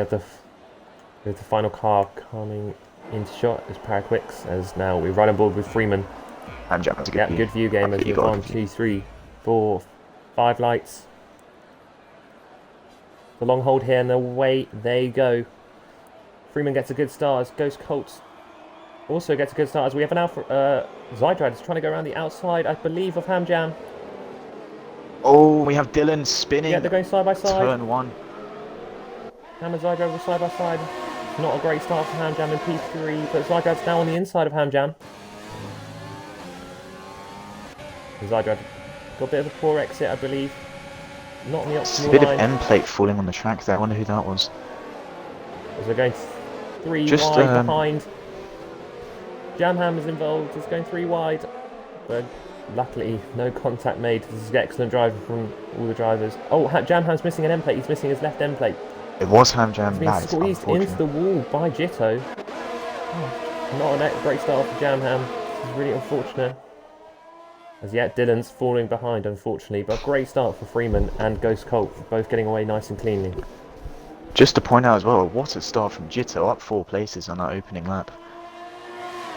With the final car coming into shot as Paraquix, as now we're right on board with Freeman. And Jack, Yeah, good view game as we've 1, 2, 3, 4, 5 lights. The long hold here and away they go. Freeman gets a good start as Ghost Colts also gets a good start as we have an Alpha. Zydrad is trying to go around the outside, I believe, of Ham Jam. Oh, we have Dylan spinning. Yeah, they're going side by side. Turn 1. Ham and Zydrad were side by side. Not a great start for Ham Jam in P3, but Zydrad's now on the inside of Ham Jam. Zydrad got a bit of a poor exit, I believe. Not on the optimal line. A bit of end plate falling on the track there. I wonder who that was. As they're going 3 wide behind. Jamham is involved, is going 3 wide, but luckily no contact made. This is excellent driving from all the drivers. Oh, Jamham's missing an end plate, he's missing his left end plate. It was Ham Jam. He's been squeezed into the wall by Jitto. Oh, not a great start for Jamham, this is really unfortunate. As yet, Dylan's falling behind, unfortunately, but great start for Freeman and Ghost Colt, both getting away nice and cleanly. Just to point out as well, what a start from Jitto, up 4 places on that opening lap.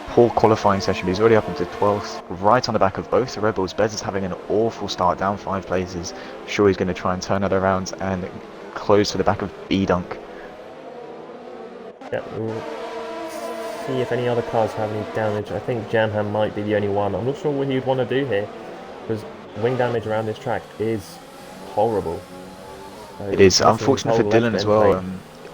Poor qualifying session, but he's already up into 12th, right on the back of both the Red Bulls. Bez is having an awful start, down 5 places. Sure, he's going to try and turn that around and close to the back of B-Dunk. Yeah, we'll see if any other cars have any damage. I think Jamham might be the only one. I'm not sure what he'd want to do here, because wing damage around this track is horrible. So it is unfortunate for Dylan as well.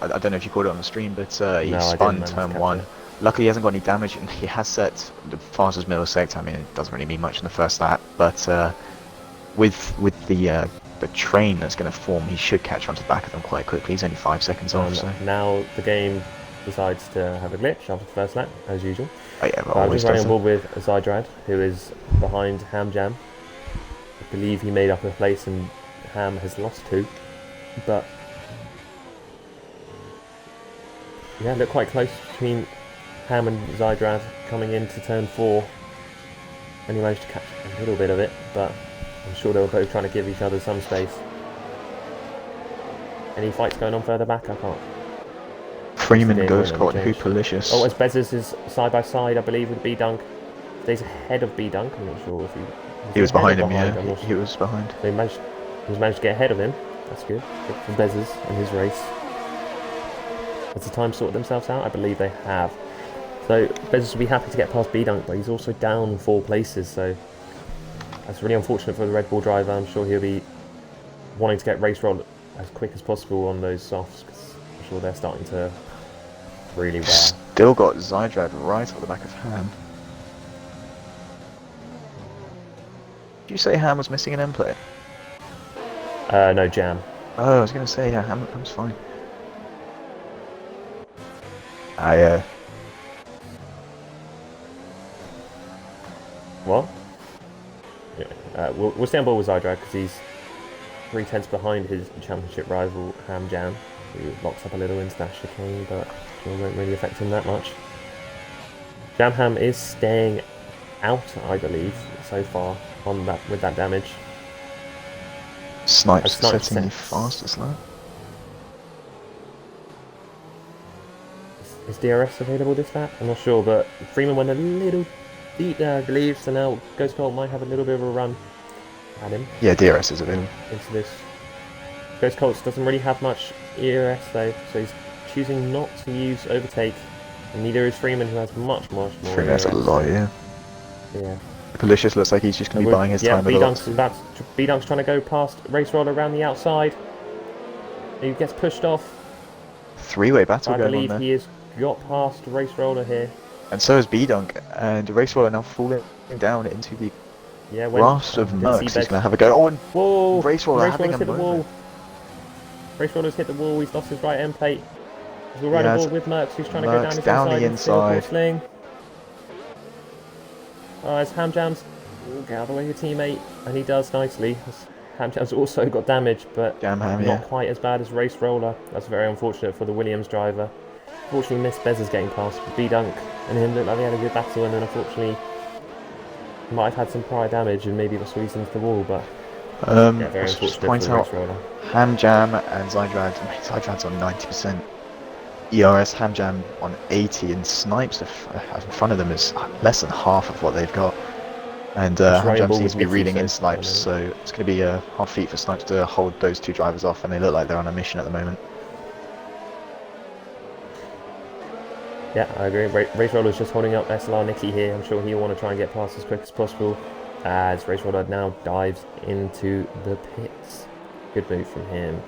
I don't know if you caught it on the stream, but he spun turn 1. Luckily he hasn't got any damage, and he has set the fastest middle sector. I mean, it doesn't really mean much in the first lap, but with the train that's going to form, he should catch onto the back of them quite quickly. He's only 5 seconds off. So now the game decides to have a glitch after the first lap, as usual. Oh yeah, but I'm just running on board with Zydrad, who is behind Ham Jam. I believe he made up a place and Ham has lost 2, but yeah, look quite close between Ham and Zydrad coming into turn 4. Only managed to catch a little bit of it, but I'm sure they were both trying to give each other some space. Any fights going on further back? I can't. Freeman, Ghost Colt, Hoopalicious. Oh, as Bezos is side by side, I believe, with B-Dunk. Stays ahead of B-Dunk. I'm not sure if he was behind him, yeah. He was behind. So he's managed to get ahead of him. That's good. Good for Bezos and his race. Has the time sorted themselves out? I believe they have. So Bezos will be happy to get past B-Dunk, but he's also down 4 places, so that's really unfortunate for the Red Bull driver. I'm sure he'll be wanting to get race roll as quick as possible on those softs, because I'm sure they're starting to really wear. Still got Zydrad right on the back of Ham. Did you say Ham was missing an end plate? No, Jam. Oh, I was going to say, yeah, Ham's fine. What? Yeah, we'll stay on board with Zydrad because he's 3/10 behind his championship rival Ham Jam, who locks up a little into that chicane, but it won't really affect him that much. Jam Ham is staying out, I believe, so far on that with that damage. Snipes setting the fastest lap. Is DRS available this lap? I'm not sure, but Freeman went a little deep there, I believe, so now Ghost Colt might have a little bit of a run at him. Yeah, DRS is available. Into this. Ghost Colt doesn't really have much ERS though, so he's choosing not to use overtake, and neither is Freeman, who has much more Freeman has a lot, yeah. Yeah. Policious looks like he's just going to be buying his time a lot. B-Dunk's trying to go past Race Roller around the outside. He gets pushed off. 3-way battle going on there. I believe he has got past Race Roller here. And so is B-Dunk, and Race Roller now falling down into the grasp of Mercs. He's going to have a go. Oh, and whoa! Race Roller having a hit the wall. Race Roller's hit the wall, he's lost his right end plate. He's right on board with Mercs, who's trying to go down his inside. Sling. As Ham Jam's get out of the way of your teammate, and he does nicely. Ham Jam's also got damage, but not quite as bad as Race Roller. That's very unfortunate for the Williams driver. Unfortunately, missed Bezos getting past B-Dunk, and him looked like they had a good battle, and then unfortunately might have had some prior damage and maybe got squeezed into the wall, but yeah, very unfortunate point for out, Race Roller. Ham Jam and Zydrad's on 90%. ERS ham jam on 80, and Snipes in front of them is less than half of what they've got. And ham jam seems to be reeling in Snipes, so it's going to be a hard feat for Snipes to hold those two drivers off, and they look like they're on a mission at the moment. Yeah, I agree. Race Roller's just holding up SLR Nicky here. I'm sure he'll want to try and get past as quick as possible, as Race Roller now dives into the pits. Good move from him.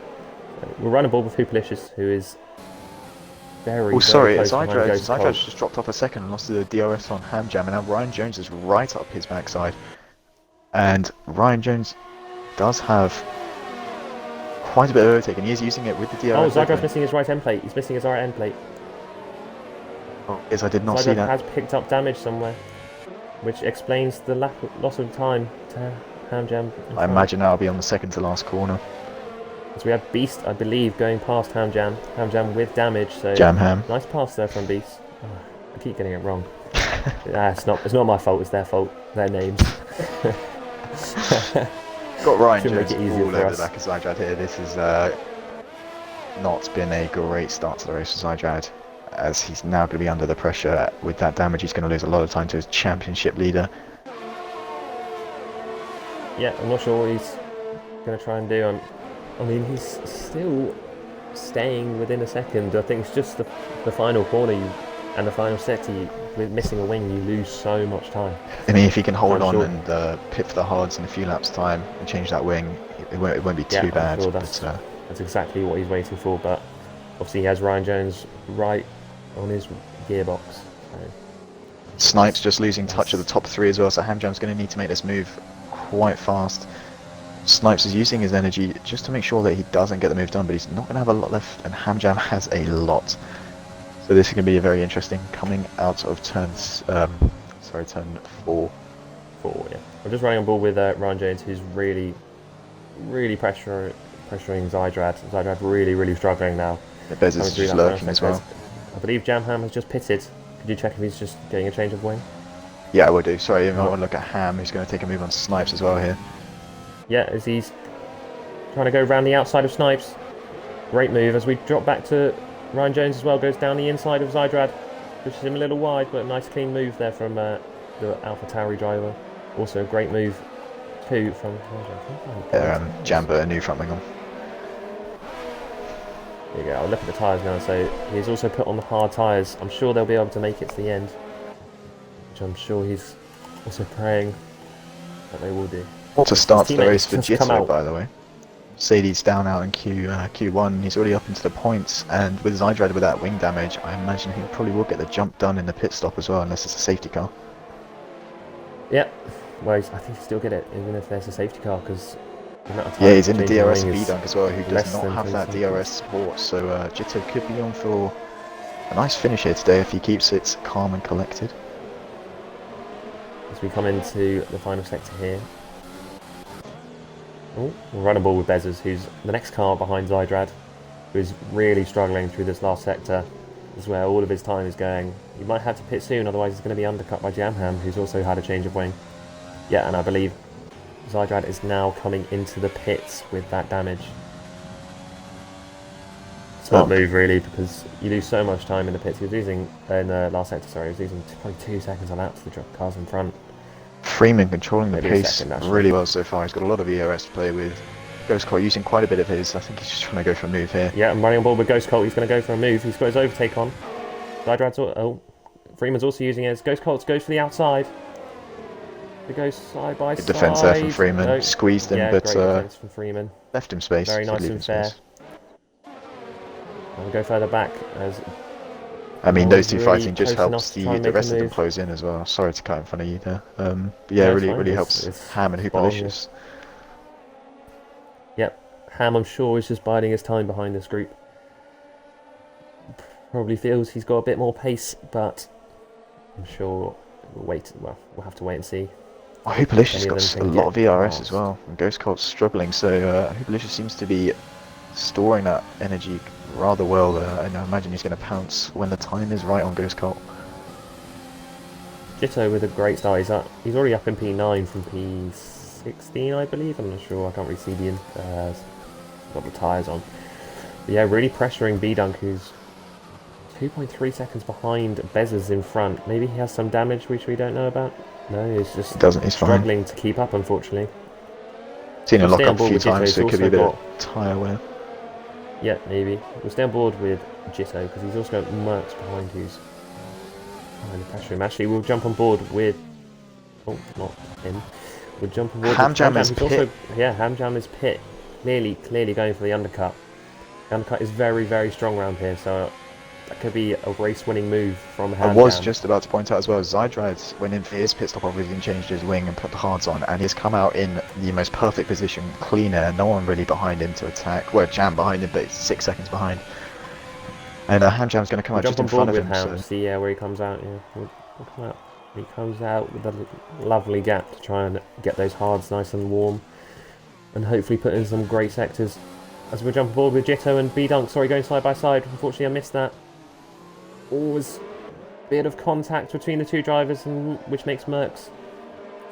We'll run a ball with Hoopalicious, who is very sorry, close Zydrad's just dropped off a second and lost to the DRS on ham jam, and now Ryan Jones is right up his backside. And Ryan Jones does have quite a bit of overtake, and he is using it with the DRS. Oh, Zydrad's missing his right end plate. He's missing his right end plate. Oh, yes, I did not see that. Has picked up damage somewhere, which explains the loss of time to ham jam. I imagine that'll be on the second to last corner. So we have Beast, I believe, going past ham jam with damage. So Jam ham. Nice pass there from Beast. Oh, I keep getting it wrong. It's not my fault. It's their fault. Their names. Got Ryan Jones all over the back of Zydrad here. This has not been a great start to the race for Zydrad, as he's now going to be under the pressure. With that damage, he's going to lose a lot of time to his championship leader. Yeah, I'm not sure what he's going to try and do. I mean, he's still staying within a second. I think it's just the final corner and the final sector, with missing a wing, you lose so much time. I mean, if he can hold on and pit for the hards in a few laps time and change that wing, it won't be too bad. Sure that's exactly what he's waiting for, but obviously he has Ryan Jones right on his gearbox. So. Snipes just losing touch of the top three as well, so Hamjam's going to need to make this move quite fast. Snipes is using his energy just to make sure that he doesn't get the move done, but he's not going to have a lot left, and Hamjam has a lot. So this is going to be a very interesting coming out of turn 4. Yeah. I'm just running on board with Ryan Jones, who's really pressuring Zydrad. Zydrad really struggling now. Bez is just lurking as well. I believe Jamham has just pitted. Could you check if he's just getting a change of wing? Yeah, I will do. Sorry, I want to look at Ham, who's going to take a move on Snipes as well here. Yeah, as he's trying to go around the outside of Snipes. Great move as we drop back to Ryan Jones as well. Goes down the inside of Zydrad, pushes him a little wide, but a nice clean move there from the Alpha Tauri driver. Also a great move too from Jamba, a new front wing on. There you go. I'll look at the tyres now. So he's also put on the hard tyres. I'm sure they'll be able to make it to the end, which I'm sure he's also praying that they will do. To start the race for Jitto, by the way. Sadie's down out in Q1. He's already up into the points, and with Zydrad with that wing damage, I imagine he probably will get the jump done in the pit stop as well, unless it's a safety car. Yep. Well, I think he'll still get it, even if there's a safety car, because yeah, he's in the DRS B-Dunk as well, who does not have that DRS support, so Jitto could be on for a nice finish here today if he keeps it calm and collected. As we come into the final sector here. Oh, we'll run a ball with Bezos, who's the next car behind Zydrad, who's really struggling through this last sector. This is where all of his time is going. He might have to pit soon, otherwise he's going to be undercut by Jamham, who's also had a change of wing. Yeah, and I believe Zydrad is now coming into the pits with that damage. Smart move, really, because you lose so much time in the pits. He was losing, in the last sector, sorry, he was losing probably 2 seconds on lap to the cars in front. Freeman controlling the pace really well so far. He's got a lot of ERS to play with. Ghost Colt using quite a bit of his. I think he's just trying to go for a move here. Yeah, I'm running on board with Ghost Colt. He's going to go for a move. He's got his overtake on. Freeman's also using his. Ghost Colt goes for the outside. It goes side by side. Good defense there from Freeman. No. Squeezed him, but great defense from Freeman. Left him space. Very nice and fair. We'll go further back as. I mean, those two fighting just helps the rest of them close in as well. Sorry to cut in front of you there. But yeah, really helps Ham and Hoopalicious. Yep, Ham, I'm sure, is just biding his time behind this group. Probably feels he's got a bit more pace, but I'm sure we'll have to wait and see. Hoopalicious got a lot of ERS as well, and Ghost Colt's struggling, so Hoopalicious seems to be storing that energy rather well, and I imagine he's going to pounce when the time is right on Ghost Colt. Jitto with a great start. He's already up in P9 from P16, I believe. I'm not sure. I can't really see got the tyres on. But yeah, really pressuring B-Dunk, who's 2.3 seconds behind Bezos in front. Maybe he has some damage which we don't know about. No, he's just He's struggling to keep up, unfortunately. Seen a lock up a few times, so it could be a bit of tyre wear. Yeah, maybe. We'll stay on board with Jitto because he's also got Mercs behind who's behind the pressure him. Actually, we'll jump on board with... Oh, not him. We'll jump on board with Hamjam is pit. Yeah, Hamjam is pit. Clearly going for the undercut. The undercut is very, very strong around here, so that could be a race-winning move from Hamjam. I was just about to point out as well, Zydrad went in for his pit stop, obviously changed his wing and put the hards on, and he's come out in the most perfect position, clean air, no one really behind him to attack. Well, Jam behind him, but it's 6 seconds behind. And Hamjam's going to come out just in front of him. So. See where he comes out, yeah. We'll come out. He comes out with a lovely gap to try and get those hards nice and warm, and hopefully put in some great sectors. As we jump aboard with Jitto and B-Dunk, sorry, going side by side. Unfortunately, I missed that. Always a bit of contact between the two drivers, and which makes Mercs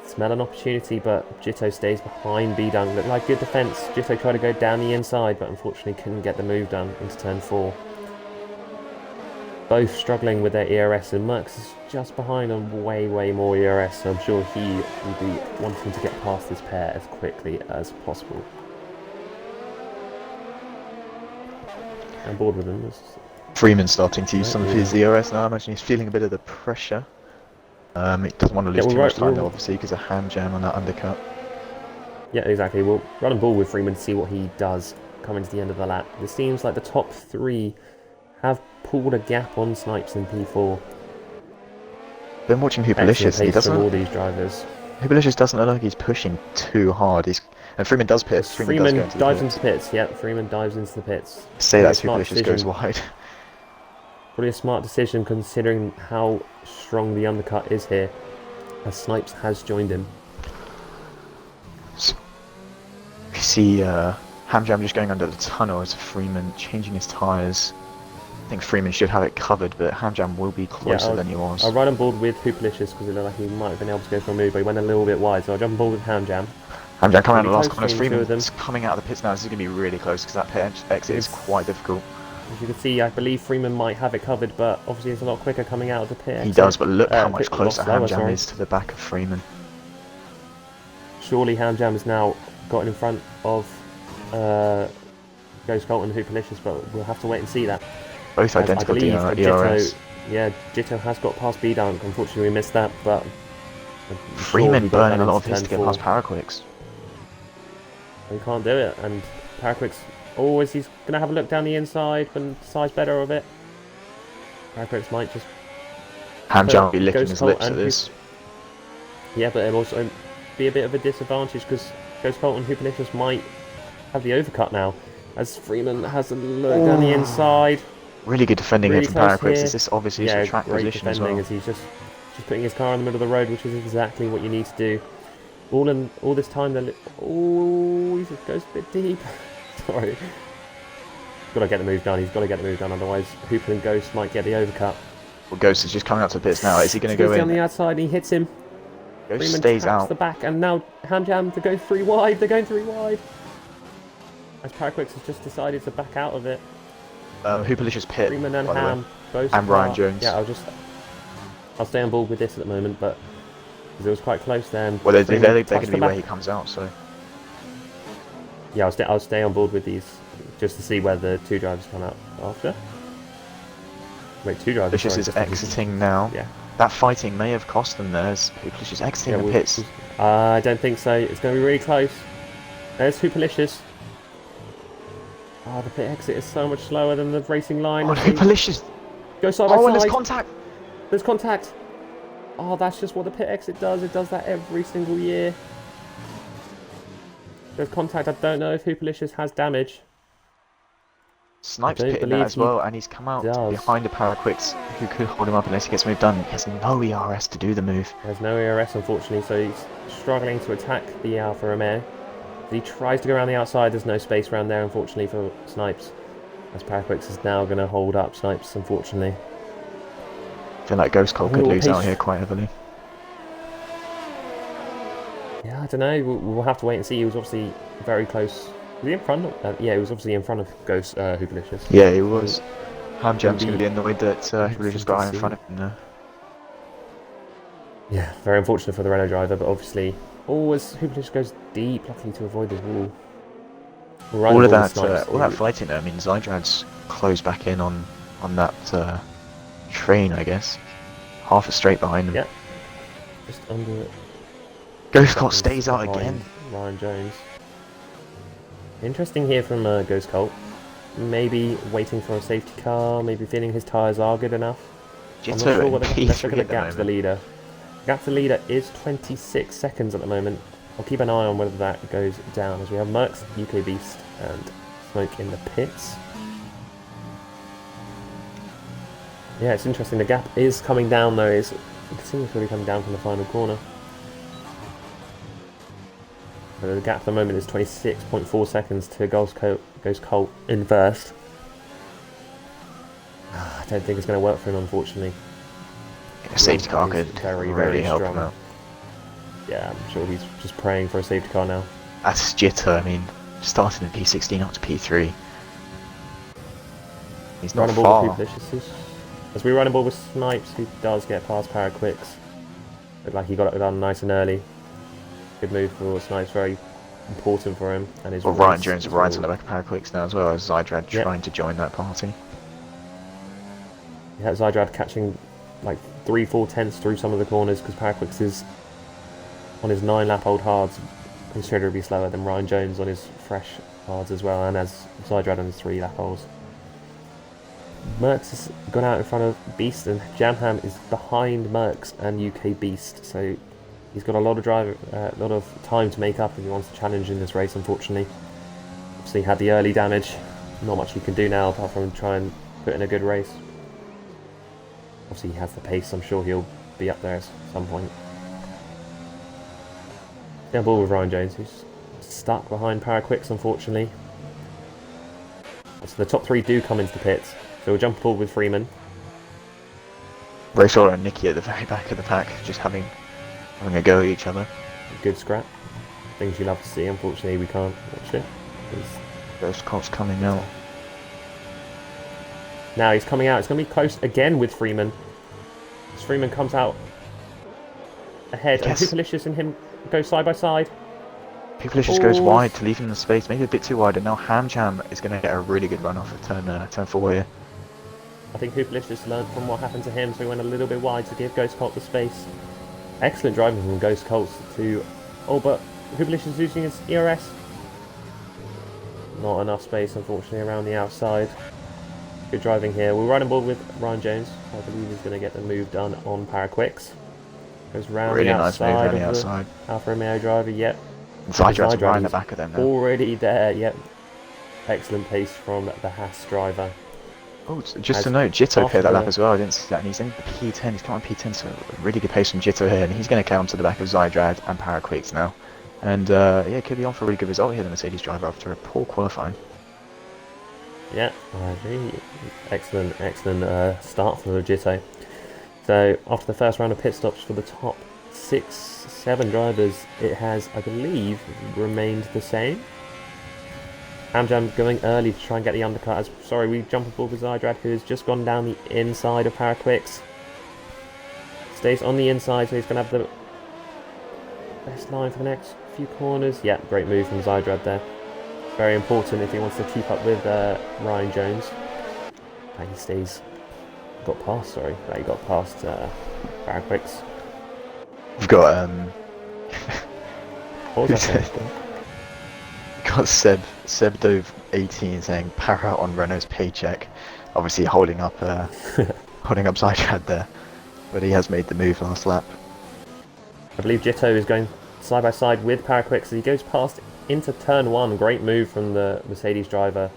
smell an opportunity, but Jitto stays behind B-Dunk. Looked like good defence. Jitto tried to go down the inside, but unfortunately couldn't get the move done into turn 4. Both struggling with their ERS, and Mercs is just behind on way more ERS, so I'm sure he will be wanting to get past this pair as quickly as possible. I'm bored with him. Freeman starting to use some of his ERS now. I imagine he's feeling a bit of the pressure. He doesn't want to lose too much time though, obviously, because of Hamjam on that undercut. Yeah, exactly. We'll run and ball with Freeman to see what he does coming to the end of the lap. It seems like the top 3 have pulled a gap on Snipes in P4. Been watching Hupalicious, he doesn't. All these drivers. Hupalicious doesn't look like he's pushing too hard. And Freeman does pit. Freeman dives into the pits. Yeah, Freeman dives into the pits. Say that Hupalicious goes wide. Probably a smart decision considering how strong the undercut is here, as Snipes has joined him. So, you see Hamjam just going under the tunnel as Freeman changing his tyres. I think Freeman should have it covered, but Hamjam will be closer than he was. I'll ride on board with Hupalicious because it looked like he might have been able to go for a move, but he went a little bit wide, so I'll jump on board with Hamjam. Hamjam coming out of the last corner. Freeman's coming out of the pits now. This is going to be really close because that pit exit is quite difficult. As you can see, I believe Freeman might have it covered, but obviously it's a lot quicker coming out of the pit. He does, but look how much closer Hamjam is to the back of Freeman. Surely Hamjam has now gotten in front of Ghost Colton and Hupalicious, but we'll have to wait and see that. Both identical ERS. Yeah, Jitto has got past B-Dunk. Unfortunately, we missed that, but Freeman burning a lot of his to get past Paraquix. He can't do it, and Paraquix always he's going to have a look down the inside and decides better of it. Paraquix might just... Hamjam will be licking his lips at this. Yeah, but it'll also be a bit of a disadvantage because Ghost Colt and Hupalicious might have the overcut now, as Freeman has a look down the inside. Really good defending here from Paraquix. Is this obviously a track position as well? As he's just putting his car in the middle of the road, which is exactly what you need to do. All this time, he goes a bit deep. Sorry. Got to get the move done. He's got to get the move done. Otherwise, Hooper and Ghost might get the overcut. Well, Ghost is just coming out to the pits now. Is he going to go in? On the outside, and he hits him. Ghost Freeman stays out. The back, and now Hamjam to go 3 wide. They're going 3 wide. As Paraquix has just decided to back out of it. Hupalicious pit. Freeman and Ham both. And Ryan Jones. Yeah, I'll stay on board with this at the moment, but because it was quite close then. Well, they're going to be where he comes out, so. Yeah, I'll stay on board with these just to see where the 2 drivers come out after. Wait, 2 drivers. Hupalicious is exiting now. Yeah. That fighting may have cost them there. Hupalicious exiting the pits. I don't think so. It's going to be really close. There's Hupalicious. Oh, the pit exit is so much slower than the racing line. Oh, Hupalicious! Go side by side. And there's contact! There's contact! Oh, that's just what the pit exit does. It does that every single year. There's contact. I don't know if Hupalicious has damage. Snipes pitting that as well, and he's come out behind the Paraquix, who could hold him up unless he gets moved done. He has no ERS to do the move. There's no ERS, unfortunately, so he's struggling to attack the Alfa Romeo. He tries to go around the outside. There's no space around there, unfortunately, for Snipes. As Paraquix is now going to hold up Snipes, unfortunately. I feel like Ghost Colt could lose out here quite heavily. Yeah, I don't know. We'll have to wait and see. He was obviously very close. Was he in front? Yeah, he was obviously in front of Ghost Hupalicious. Yeah, he was. Hamjam's going to be annoyed that he really just got out in front of him there. Yeah, very unfortunate for the Renault driver, but obviously, as Hupelish goes deep, luckily to avoid the wall. All that fighting there, I mean, Zydrad's closed back in on that train, I guess. Half a straight behind him. Yeah. Just under it. Ghost Cult stays out again. Ryan Jones. Interesting here from Ghost Cult. Maybe waiting for a safety car, maybe feeling his tyres are good enough. I'm not sure what let's look at the gap to the leader. Gap to the leader is 26 seconds at the moment. I'll keep an eye on whether that goes down, as we have Merckx, UK Beast, and Smoke in the pits. Yeah, it's interesting. The gap is coming down, though. You can see it's really coming down from the final corner. So the gap at the moment is 26.4 seconds to Ghost Cult in first. I don't think it's going to work for him, unfortunately. A safety car could really help him out. Yeah, I'm sure he's just praying for a safety car now. That's jitter. I mean, starting in P16 up to P3. He's not far. As we run a ball with Snipes, who does get past Paraquix. Looked like he got it done nice and early. Good move for Snipes, very important for him. And his Ryan Jones rides on the back of Paraquix now as well, as Zydrad trying to join that party. Yeah, Zydrad catching like 3-4 tenths through some of the corners, because Paraquix is on his 9-lap old hards considerably slower than Ryan Jones on his fresh hards as well, and as Zydrad on his 3-lap olds. Merckx has gone out in front of Beast, and Jamham is behind Merckx and UK Beast, so he's got a lot of time to make up if he wants to challenge in this race, unfortunately. Obviously he had the early damage, not much he can do now apart from try and put in a good race. Obviously he has the pace, I'm sure he'll be up there at some point. Down ball with Ryan Jones, who's stuck behind Paraquix, unfortunately. So the top three do come into the pits. So we'll jump ball with Freeman. Raysaw and Nicky at the very back of the pack, just having a go at each other. Good scrap. Things you love to see. Unfortunately, we can't watch it. Those cops coming out. Now he's coming out. It's going to be close again with Freeman. As Freeman comes out ahead, and Hupelicious and him go side by side. Hupelicious goes wide to leave him the space, maybe a bit too wide, and now Hamjam is going to get a really good run off of turn 4 here. I think Hupelicious learned from what happened to him, so he went a little bit wide to give Ghost Cult the space. Excellent driving from Ghost Cult to... Oh, but Hupelicious using his ERS. Not enough space, unfortunately, around the outside. Good driving here. We're riding ball with Ryan Jones. I believe he's going to get the move done on Paraquix. Goes round really the outside nice move of the outside. Alfa Romeo driver, yep. Zydrad's right in the back of them now. Already there, yep. Excellent pace from the Haas driver. Oh, just to note, Jitto cleared that lap as well. I didn't see that, and he's in P10. He's got on P10, so really good pace from Jitto here, and he's going to come to the back of Zydrad and Paraquix now. And yeah, could be on for a really good result here, the Mercedes driver, after a poor qualifying. Yeah, I agree. Excellent start for the Jitto. So after the first round of pit stops for the top 6-7 drivers, it has, I believe, remained the same. Hamjam going early to try and get the undercut. Sorry, we jump aboard with Zydrad, who has just gone down the inside of Paraquix. Stays on the inside, so he's going to have the best line for the next few corners. Yeah, great move from Zydrad there. Very important if he wants to keep up with Ryan Jones. And he stays... Got past Paraquix. We've got What was that? Got Seb Dove 18 saying para on Renault's paycheck, obviously holding up Zydrad there, but he has made the move last lap. I believe Jitto is going side by side with Paraquix as he goes past into turn 1. Great move from the Mercedes driver,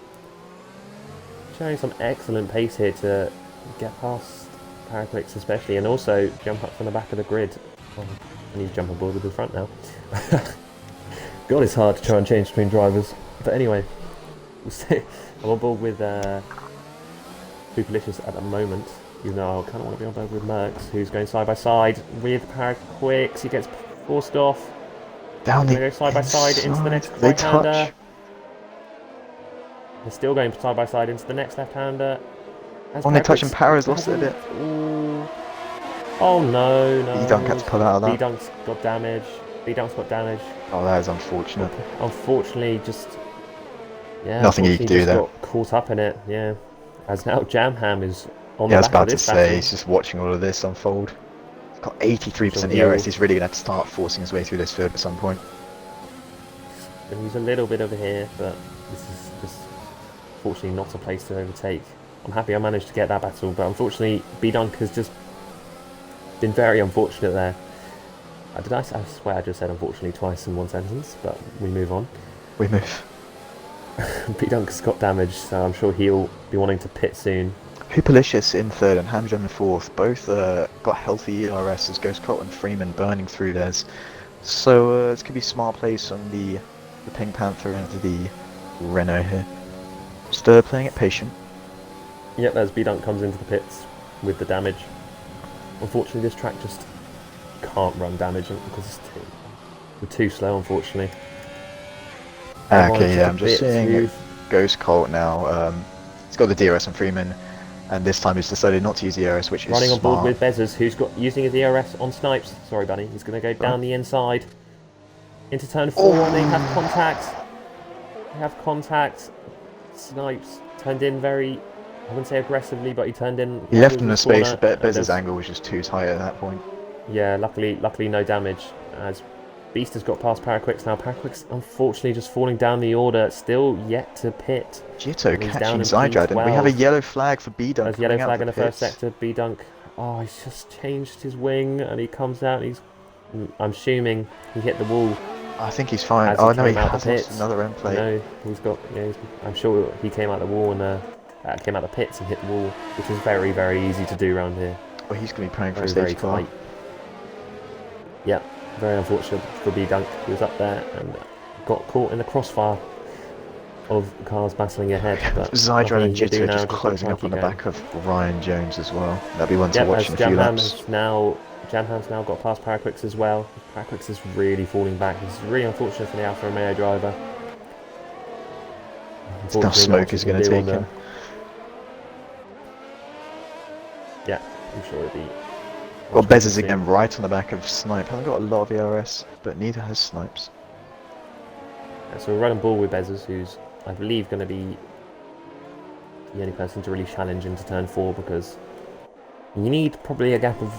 showing some excellent pace here to get past Paraquix especially, and also jump up from the back of the grid. I need to jump on board with the front now. God, it's hard to try and change between drivers. But anyway, I'm on board with Hupelicious at the moment, even though I kind of want to be on board with Merckx, who's going side by side with Paraquix. He gets forced off. Down the go side by side into the next right-hander. They're still going side by side into the next left-hander. On the touch and power has lost it a bit. Ooh. Oh no, no. B-Dunk had to pull out of that. B-Dunk's got damage. B-Dunk's got damage. Oh, that is unfortunate. Unfortunately, just... Yeah, nothing he can do there. Got caught up in it, yeah. As now Jamham is on the back of this. Yeah, I was about to say, he's just watching all of this unfold. He's got 83% ERS. He's really going to have to start forcing his way through this field at some point. And he's a little bit over here, but this is just fortunately not a place to overtake. I'm happy I managed to get that battle, but unfortunately B-Dunk has just been very unfortunate there. I swear I just said unfortunately twice in one sentence, but we move on. We move. B-Dunk has got damage, so I'm sure he'll be wanting to pit soon. Hoopalicious in third and Hamjam in fourth. Both got healthy ERS as Ghost Cult and Freeman burning through theirs. So this could be smart place on the Pink Panther and the Renault here. Just playing it patient. Yep, as B-Dunk comes into the pits with the damage. Unfortunately, this track just can't run damage because we're too slow, unfortunately. Okay, yeah, I'm just seeing Ghost Cult now. He's got the DRS on Freeman, and this time he's decided not to use the ERS, which is running on smart. board with Bezzers, who's got using his ERS on Snipes. Sorry, Bunny. He's going to go down the inside into turn 4, and they have contact. They have contact. Snipes turned in very, I wouldn't say aggressively, but he turned in. He left him the space. Bezzers' angle was just too tight at that point. Yeah, luckily no damage as Beast has got past Paraquix now. Paraquix unfortunately just falling down the order, still yet to pit. Jitto catching Zydrad, and we have a yellow flag for B-Dunk. There's yellow flag in the first sector. B-Dunk, oh, he's just changed his wing and he comes out. I'm assuming he hit the wall. I think he's fine. Oh no, he has lost another end plate. No, he's got. Yeah, I'm sure he came out the wall and came out the pits and hit the wall, which is very, very easy to do around here. Well, he's going to be praying for a stage car. Yeah, very unfortunate for B-Dunk. He was up there and got caught in the crossfire of cars battling ahead. But Zydrad and Jitto just closing up on the back of Ryan Jones as well. That'll be one to watch in a few laps. Jamham's now got past Paraquix as well. Paraquix is really falling back. This is really unfortunate for the Alfa Romeo driver. Now Smoke is going to take him. Yeah, I'm sure it'll be. Well, Bezzers again right on the back of Snipe. Hasn't got a lot of ERS, but neither has Snipes. Yeah, so we're running ball with Bezzers, who's, I believe, going to be the only person to really challenge into turn 4 because you need probably a gap of.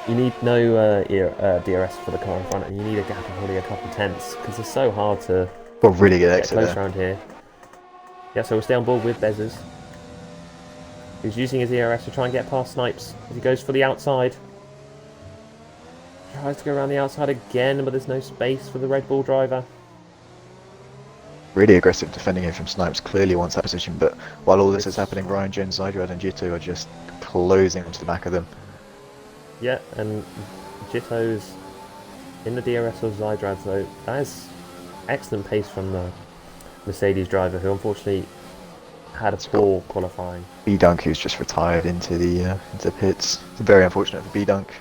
You need no DRS for the car in front, and you need a gap of probably a couple tenths because it's so hard to really get close around here. Yeah, so we'll stay on board with Bezzers, who's using his ERS to try and get past Snipes as he goes for the outside. Tries to go around the outside again, but there's no space for the Red Bull driver. Really aggressive defending him from Snipes, clearly wants that position, but while all this is happening, Ryan Jones, Zydrad and Jitto are just closing onto the back of them. Yeah, and Jitto's in the DRS of Zydrad, so that is excellent pace from the Mercedes driver, who unfortunately had a poor qualifying. B-Dunk, who's just retired into the pits. It's very unfortunate for B-Dunk.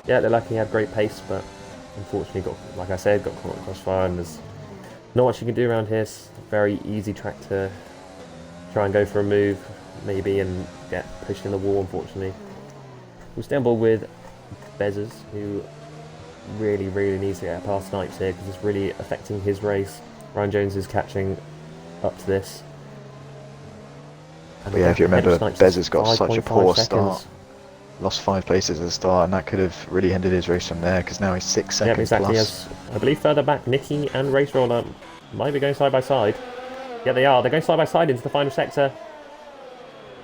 Yeah, they're lucky he had great pace, but unfortunately got, like I said, got caught in crossfire, and there's not much you can do around here. It's a very easy track to try and go for a move, maybe, and get pushed in the wall, unfortunately. We'll stay on board with Bezzers, who really, really needs to get past Snipes here because it's really affecting his race. Ryan Jones is catching up to this. But yeah, if you remember, Bezzers got such a poor start. Lost 5 places at the start, and that could have really ended his race from there because now he's 6 seconds exactly, plus. I believe further back, Nicky and Race Roller might be going side by side. Yeah, they are. They're going side by side into the final sector.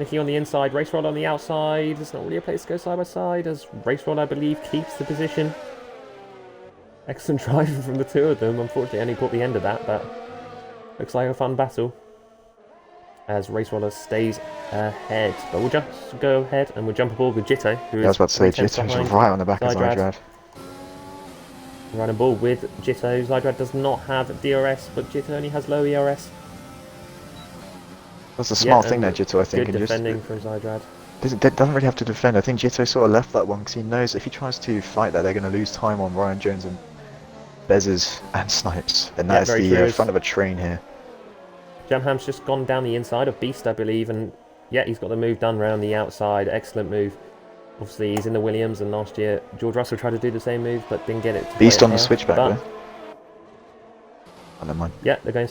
Nicky on the inside, Race Roller on the outside. There's not really a place to go side by side as Race Roller, I believe, keeps the position. Excellent driving from the two of them. Unfortunately, only caught the end of that, but looks like a fun battle as Race Roller stays ahead. But we'll just go ahead and we'll jump aboard with Jitto, who I was about to say Jitto's right on the back of Zydrad. Running ball with Jitto. Zydrad does not have DRS, but Jitto only has low ERS. That's a smart thing there, Jitto, I think. Good defending from Zydrad. Doesn't really have to defend. I think Jitto sort of left that one because he knows if he tries to fight that, they're going to lose time on Ryan Jones and Bezzers and Snipes. And that is the front of a train here. Jamham's just gone down the inside of Beast, I believe, and yeah, he's got the move done around the outside. Excellent move. Obviously, he's in the Williams, and last year George Russell tried to do the same move, but didn't get it. Beast on the switchback there. Oh, never mind. Yeah, they're going.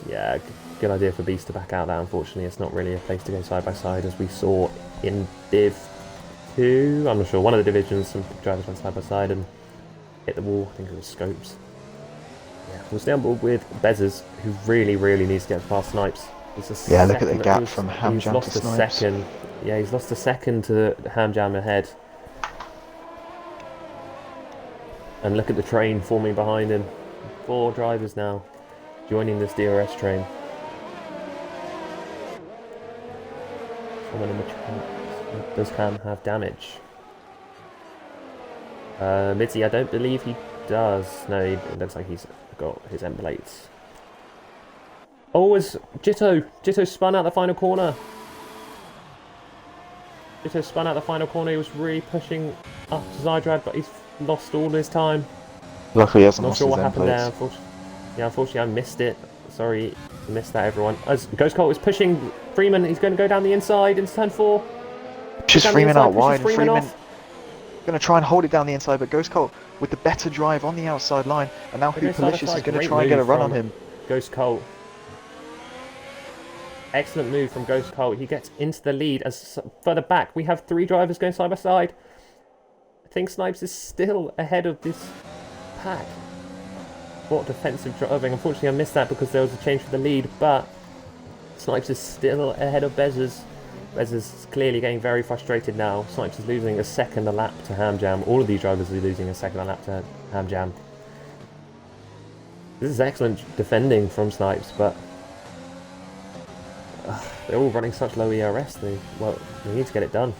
Yeah, good idea for Beast to back out. That unfortunately, it's not really a place to go side by side, as we saw in Div 2. I'm not sure. One of the divisions, some drivers went side by side and hit the wall. I think it was Scopes. Yeah, we'll stay on board with Bezzers, who really, really needs to get past Snipes. Yeah, look at the gap from Ham Jam to Snipes. He's lost a second. Yeah, he's lost a second to Ham Jam ahead. And look at the train forming behind him. 4 drivers now joining this DRS train. Someone in the chat. Does Ham have damage? Mitzi, I don't believe he does. No, it looks like he's got his end plates. Oh, it's Jitto. Jitto spun out the final corner. Jitto spun out the final corner. He was really pushing up to Zydrad, but he's lost all his time. Luckily, he hasn't Not lost sure his what end happened plates. there. Unfortunately, I missed it. Sorry, I missed that, everyone. As Ghost Colt is pushing Freeman, he's going to go down the inside into turn 4. Pushes Freeman out wide. Freeman going to try and hold it down the inside, but Ghost Colt with the better drive on the outside line, and now Hoopalicious is going to try and get a run on him. Ghost Colt. Excellent move from Ghost Colt. He gets into the lead. As further back, we have 3 drivers going side by side. I think Snipes is still ahead of this pack. What defensive driving. Unfortunately, I missed that because there was a change for the lead, but Snipes is still ahead of Bezzers. Bezzers is clearly getting very frustrated now. Snipes is losing a second a lap to Ham Jam. All of these drivers are losing a second a lap to Ham Jam. This is excellent defending from Snipes, but they're all running such low ERS. They need to get it done.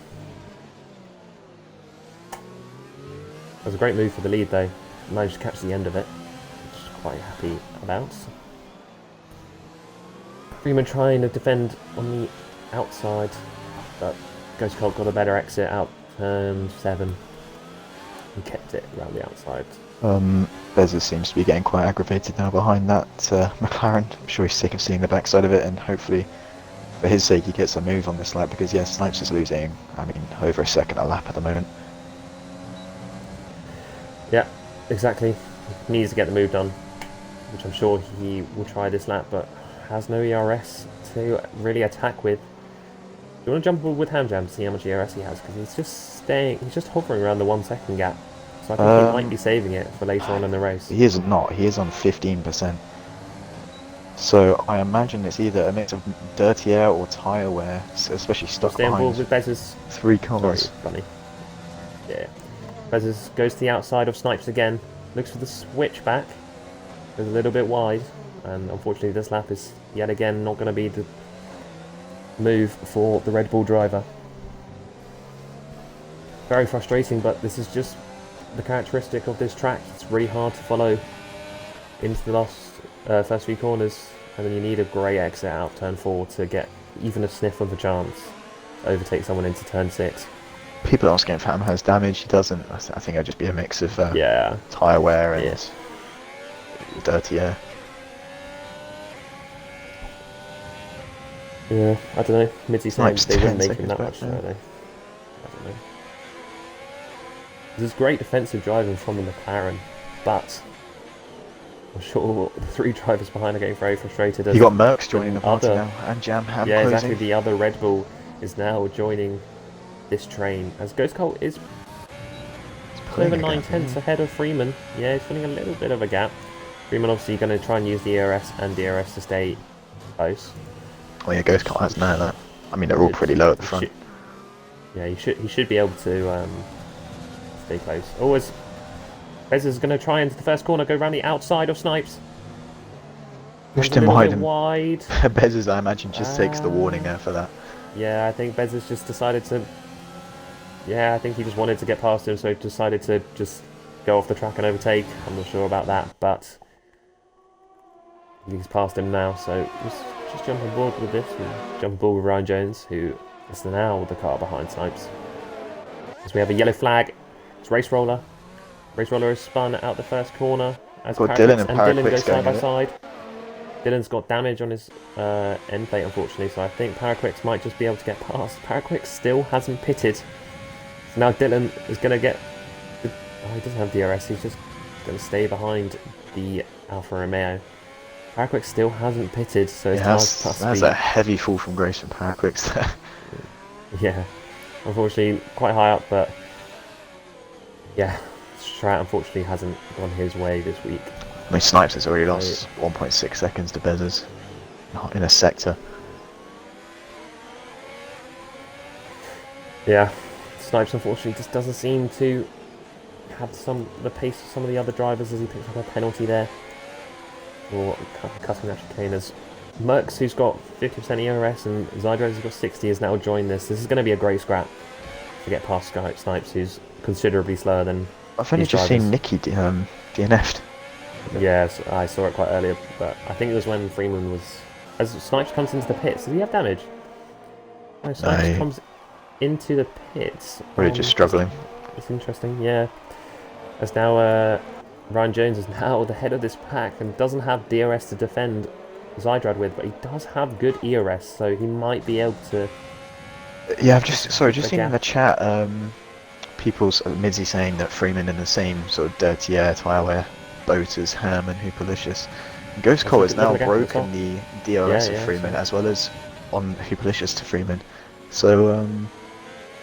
That was a great move for the lead, though. Managed to catch the end of it, which I'm quite happy about. Freeman trying to defend on the outside, but Ghost Colt got a better exit out turn 7 and kept it around the outside. Bezzers seems to be getting quite aggravated now behind that McLaren. I'm sure he's sick of seeing the backside of it, and hopefully for his sake he gets a move on this lap, because yes, Snipes is losing, I mean, over a second a lap at the moment. Yeah, exactly. He needs to get the move done, which I'm sure he will try this lap, but has no ERS to really attack with. Do you want to jump with Ham Jam to see how much ERS he has? Because he's just hovering around the 1 second gap. So I think he might be saving it for later on in the race. He is not. He is on 15%. So I imagine it's either a mix of dirty air or tyre wear, especially stuck behind with Bezzers. 3 cars. Sorry, Bunny. Yeah. Bezzers goes to the outside of Snipes again. Looks for the switch back. Goes a little bit wide. And unfortunately this lap is yet again not going to be the move for the Red Bull driver. Very frustrating, but this is just the characteristic of this track. It's really hard to follow into the first few corners, and then you need a great exit out turn 4 to get even a sniff of a chance to overtake someone into turn 6. People asking if Ham has damage. He doesn't. I think it'd just be a mix of tyre wear and dirty air. Yeah, I don't know. Mitzi saying they wouldn't make him that much, don't they? I don't know. This is great defensive driving from the McLaren, but I'm sure the 3 drivers behind are getting very frustrated. You got Merckx joining the party now, and Jam Ham yeah, closing. Exactly. The other Red Bull is now joining this train, as Ghost Colt is over 9/10 ahead of Freeman. Yeah, he's feeling a little bit of a gap. Freeman obviously going to try and use the ERS and DRS to stay close. Well, yeah, Ghost Colt has none of that. I mean, they're all pretty low at the front. Yeah, he should be able to stay close. Always, Bezzers is going to try into the first corner, go around the outside of Snipes. Pushed him behind him. Wide. Bezzers, I imagine, just takes the warning there for that. Yeah, I think Bezzers just decided to. Yeah, I think he just wanted to get past him, so he decided to just go off the track and overtake. I'm not sure about that, but he's past him now, so just jump on board with this. And jump on board with Ryan Jones, who is now the car behind Snipes. As we have a yellow flag, it's Race Roller. Race Roller is spun out the first corner as Got Dylan and Dylan go Paraquix side by going side. Dylan's got damage on his end plate, unfortunately, so I think Paraquix might just be able to get past. Paraquix still hasn't pitted. So now Dylan is going to get... Oh, he doesn't have DRS, he's just going to stay behind the Alfa Romeo. Paraquix still hasn't pitted, so his car's plus speed. That's a heavy fall from grace from Paraquix there. Yeah, unfortunately quite high up, but yeah, Strat unfortunately hasn't gone his way this week. I mean, Snipes has already lost 1.6 seconds to Bezzers, not in a sector. Yeah, Snipes unfortunately just doesn't seem to have the pace of some of the other drivers as he picks up a penalty there for cutting that chicaneers. Merckx, who's got 50% ERS, and Zydros, who's got 60, has now joined this. This is going to be a great scrap to get past Snipes, who's considerably slower than I've only just seen Nicky DNF'd. Yes, I saw it quite earlier, but I think it was when Freeman was... As Snipes comes into the pits, does he have damage? No, Snipes comes into the pits. Really just struggling. It's interesting, yeah. As now Ryan Jones is now the head of this pack and doesn't have DRS to defend Zydrad with, but he does have good ERS, so he might be able to... Yeah, I've just seen in the chat, people's Midzy saying that Freeman in the same sort of dirty air tyre wear boat as Ham and Hoopalicious. Ghost Colt has now broken the DRS of Freeman as well as on Hoopalicious to Freeman. So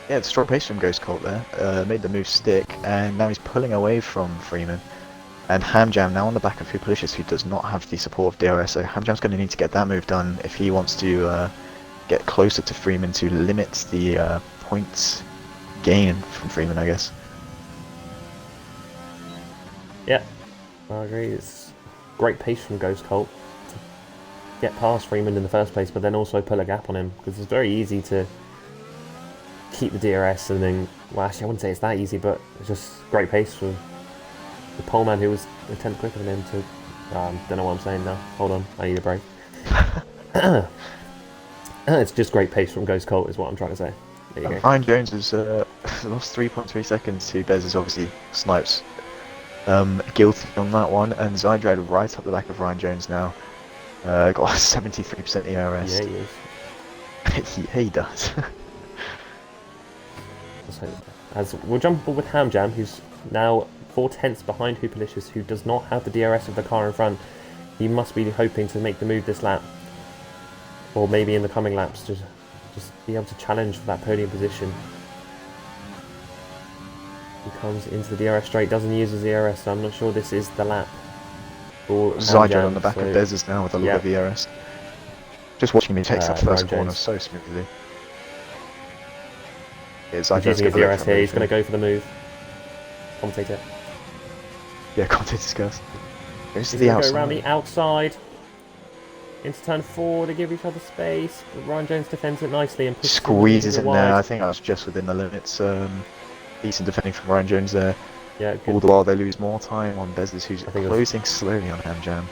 yeah, it's strong pace from Ghost Colt there. Made the move stick, and now he's pulling away from Freeman. And Hamjam now on the back of Hoopalicious, who does not have the support of DRS, so Hamjam's going to need to get that move done if he wants to get closer to Freeman to limit the points gain from Freeman, I guess. Yeah, I agree. It's great pace from Ghost Colt to get past Freeman in the first place, but then also pull a gap on him, because it's very easy to keep the DRS and then, well, actually I wouldn't say it's that easy, but it's just great pace for the poleman who was a tenth quicker than him to... don't know what I'm saying now. Hold on, I need a break. It's just great pace from Ghost Colt is what I'm trying to say. There you go. Ryan Jones has lost 3.3 seconds to Bez is obviously Snipes. Guilty on that one, and Zydrad right up the back of Ryan Jones now. Got 73% ERS. Yeah, he is. He does. As we'll jump with Hamjam, who's now 4/10 behind Hoopalicious, who does not have the DRS of the car in front. He must be hoping to make the move this lap, or maybe in the coming laps, to just be able to challenge for that podium position. He comes into the DRS straight, doesn't use his ERS, so I'm not sure this is the lap. Zydrad on the back of Bezos now with a lot of ERS. Just watching me take that first corner so smoothly. Yeah, Zydrad's using his ERS here, he's going to go for the move. Commentator. Yeah, commentator's goes. Goes to the outside. Go around the outside. Into turn 4, they give each other space. But Ryan Jones defends it nicely and squeezes in there. I think that's just within the limits. Decent defending from Ryan Jones there. Yeah, good. All the while they lose more time on Bezos, who's closing slowly on Hamjam.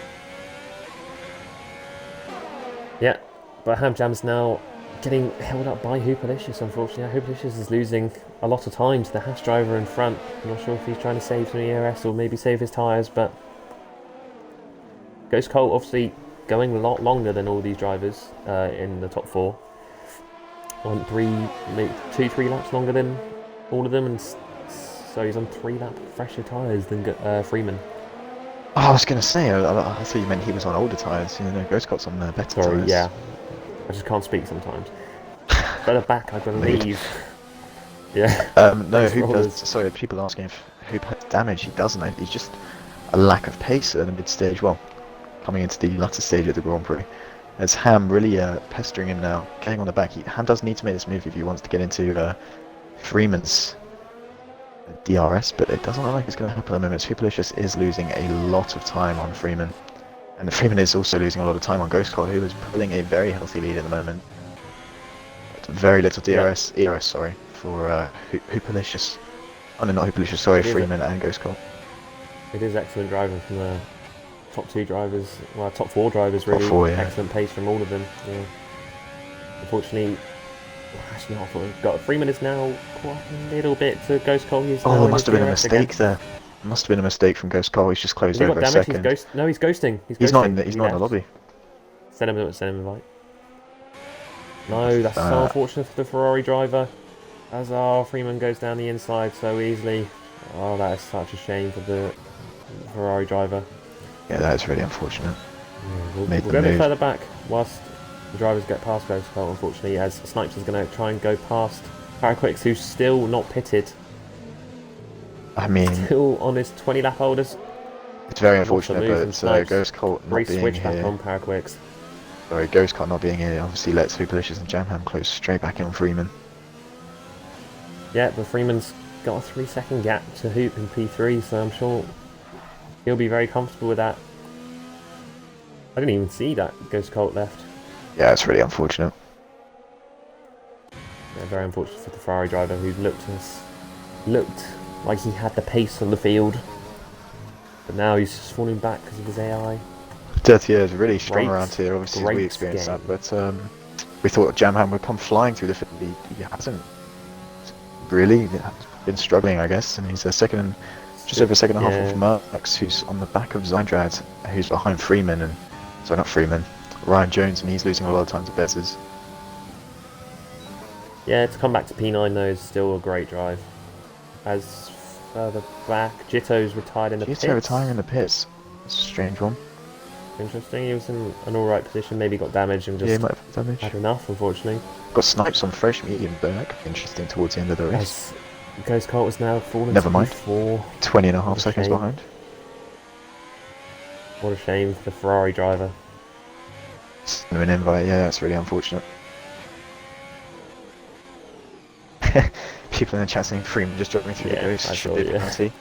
Yeah, but Hamjam's now getting held up by Hoopalicious, unfortunately. Hoopalicious is losing a lot of time to the Haas driver in front. I'm not sure if he's trying to save some ERS or maybe save his tyres, but Ghost Colt obviously going a lot longer than all these drivers in the top 4. On 2-3 laps longer than all of them, and so he's on 3 lap fresher tyres than Freeman. Oh, I was going to say, I thought you meant he was on older tyres. You know, Ghost Colt's on better tyres. Yeah. I just can't speak sometimes. Better back, I believe. Yeah. No, Hoop does. Sorry, people asking if Hoop has damage. He doesn't. He's just a lack of pace at the mid stage. Well, coming into the latter stage of the Grand Prix. As Ham really pestering him now, getting on the back. Ham does need to make this move if he wants to get into Freeman's DRS, but it doesn't look like it's going to happen at the moment. Hoopalicious is losing a lot of time on Freeman. And Freeman is also losing a lot of time on Ghost Colt, who is pulling a very healthy lead at the moment. But very little ERS, sorry, for Hoopalicious. Oh no, not Hoopalicious, sorry, Freeman and Ghost Colt. It is excellent driving from the top 2 drivers, well, top 4 drivers really. Top 4, yeah. Excellent pace from all of them. Yeah. Unfortunately, actually not. Got Freeman is now quite a little bit to Ghost Colt. Oh, it must have been a mistake there. Must have been a mistake from Ghost Colt. He's just closed over a second. No, he's ghosting. He's not in the lobby. Send him an invite. No, that's so unfortunate for the Ferrari driver. As our Freeman goes down the inside so easily. Oh, that is such a shame for the Ferrari driver. Yeah, that is really unfortunate. Yeah, we'll go a bit further back whilst the drivers get past Ghost Cult, unfortunately, as Snipes is going to try and go past Paraquix, who's still not pitted. I mean, still on his 20 lap holders. It's very unfortunate, but Ghost Cult not being switch here. back on Paraquix. Sorry, Ghost Cult not being here obviously lets Hooplicious and Jamham close straight back in on Freeman. Yeah, but Freeman's got a 3-second gap to Hoop in P3, so I'm sure he'll be very comfortable with that. I didn't even see that Ghost Cult left. Yeah, it's really unfortunate. Yeah, very unfortunate for the Ferrari driver, who looked like he had the pace on the field, but now he's just falling back because of his AI. Dirty Air is really strong around here, obviously we experienced that, but we thought Jamham would come flying through the field. He hasn't really been struggling, I guess, and he's a second, just over a second and a half of Merckx, who's on the back of Zydrad, who's behind Freeman, and sorry, not Freeman, Ryan Jones, and he's losing a lot of time to Bezzers. Yeah, to come back to P9 though is still a great drive. As further back, Jitto's retired in the pits. Jitto retiring in the pits. That's a strange one. Interesting, he was in an alright position, maybe got damaged and just had enough, unfortunately. Got Snipes on fresh medium, but that could be interesting towards the end of the race. Ghost Cult was now falling Never mind. 20 and a half What a seconds shame. behind. What a shame for the Ferrari driver. Send him an invite, yeah, that's really unfortunate. People in the chat saying Freeman just driving through the Ghost should be a penalty.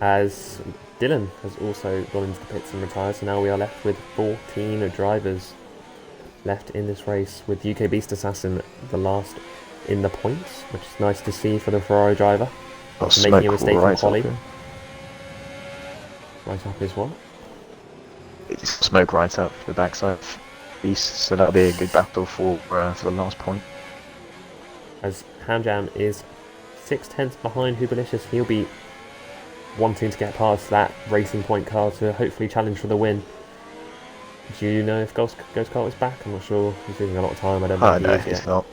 As Dylan has also gone into the pits and retired, so now we are left with 14 drivers left in this race, with UK Beast Assassin the last in the points, which is nice to see for the Ferrari driver. After making a mistake from Holly. Right up is what? Smoke right up the backside of Beast, so that'll be a good battle for the last point. As Hamjam is 6/10 behind Hoobalicious, he'll be wanting to get past that Racing Point car to hopefully challenge for the win. Do you know if Ghost Cult is back? I'm not sure. He's losing a lot of time. I don't think no, he is he's yet. not.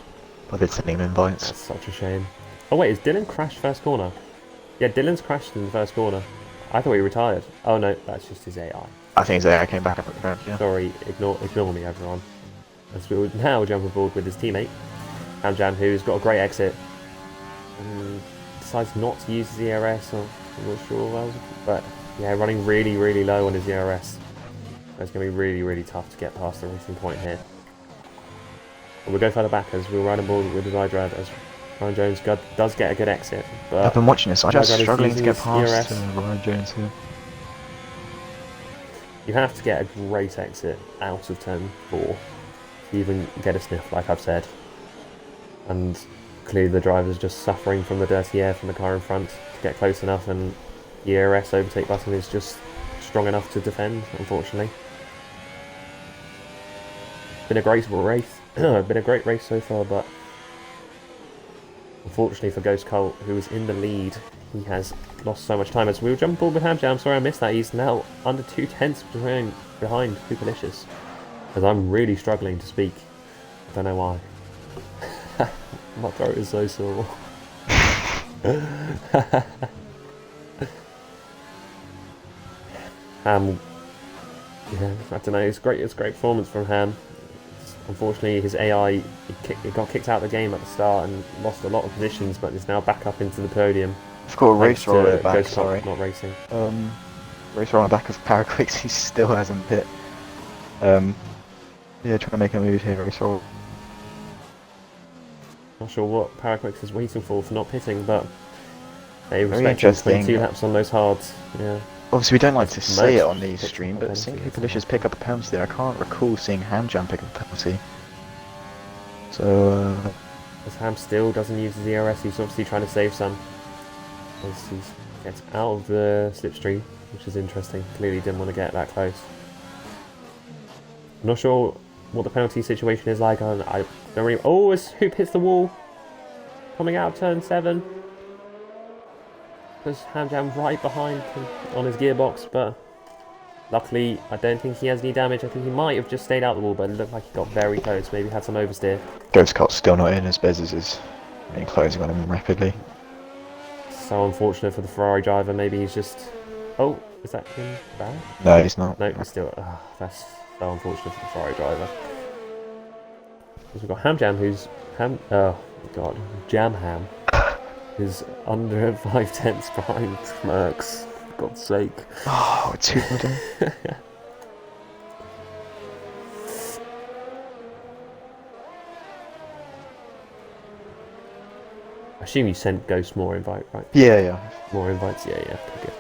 But they're sending him invites. That's such a shame. Oh wait, is Dylan crashed first corner? Yeah, Dylan's crashed in the first corner. I thought he retired. Oh no, that's just his AI. I think his AI came back up at the front, yeah. Sorry, ignore me, everyone. As we will now jump aboard with his teammate, Hamjam, who's got a great exit. And decides not to use his ERS, or I'm not sure what else, but yeah, running really, really low on his ERS. So it's going to be really, really tough to get past the Racing Point here. But we'll go further back as we'll ride on board with his Idrad as Ryan Jones does get a good exit. But I've been watching this, I'm just struggling to get ERS. past Ryan Jones here. You have to get a great exit out of turn 4 to even get a sniff, like I've said. And clearly the driver's just suffering from the dirty air from the car in front to get close enough, and the ERS overtake button is just strong enough to defend, unfortunately. Been a great race. Been a great race so far, but unfortunately for Ghost Cult, who was in the lead, he has lost so much time. As we'll jump aboard with Hamjam. Sorry I missed that. He's now under 2/10 behind Hoobalicious. As I'm really struggling to speak. I don't know why. My throat is so sore. Yeah, I don't know. It's great performance from Ham. Unfortunately, his AI he got kicked out of the game at the start and lost a lot of positions, but is now back up into the podium. I've got a race roll at the back, sorry. Not racing. Race roll on the back of Paraquix, he still hasn't hit. Yeah, trying to make a move here, race roll. Not sure what Paraquix is waiting for not pitting, but they respect 22 laps on those hards. Yeah. Obviously, we don't like to say it on the stream, but seeing Hoobalicious pick up a penalty there, I can't recall seeing Hamjam pick up a penalty. So, as Ham still doesn't use his ERS, he's obviously trying to save some. As he gets out of the slipstream, which is interesting. Clearly didn't want to get that close. I'm not sure what the penalty situation is like. I don't really... Oh, as Hoop hits the wall. Coming out of turn 7. There's Hamjam right behind him on his gearbox, but Luckily, I don't think he has any damage. I think he might have just stayed out the wall, but it looked like he got very close. Maybe had some oversteer. Ghost Cart's still not in as Bezos is closing on him rapidly. So unfortunate for the Ferrari driver. Maybe he's just... Oh, is that him bad? No, he's not. No, he's still... Oh, that's so unfortunate for the Ferrari driver. Because we've got Ham, who's... Oh, God. Ham, who's under 5/10 behind Merckx. For God's sake. Oh, it's too good. I assume you sent Ghost more invite, right? Yeah. More invites, yeah, okay, good.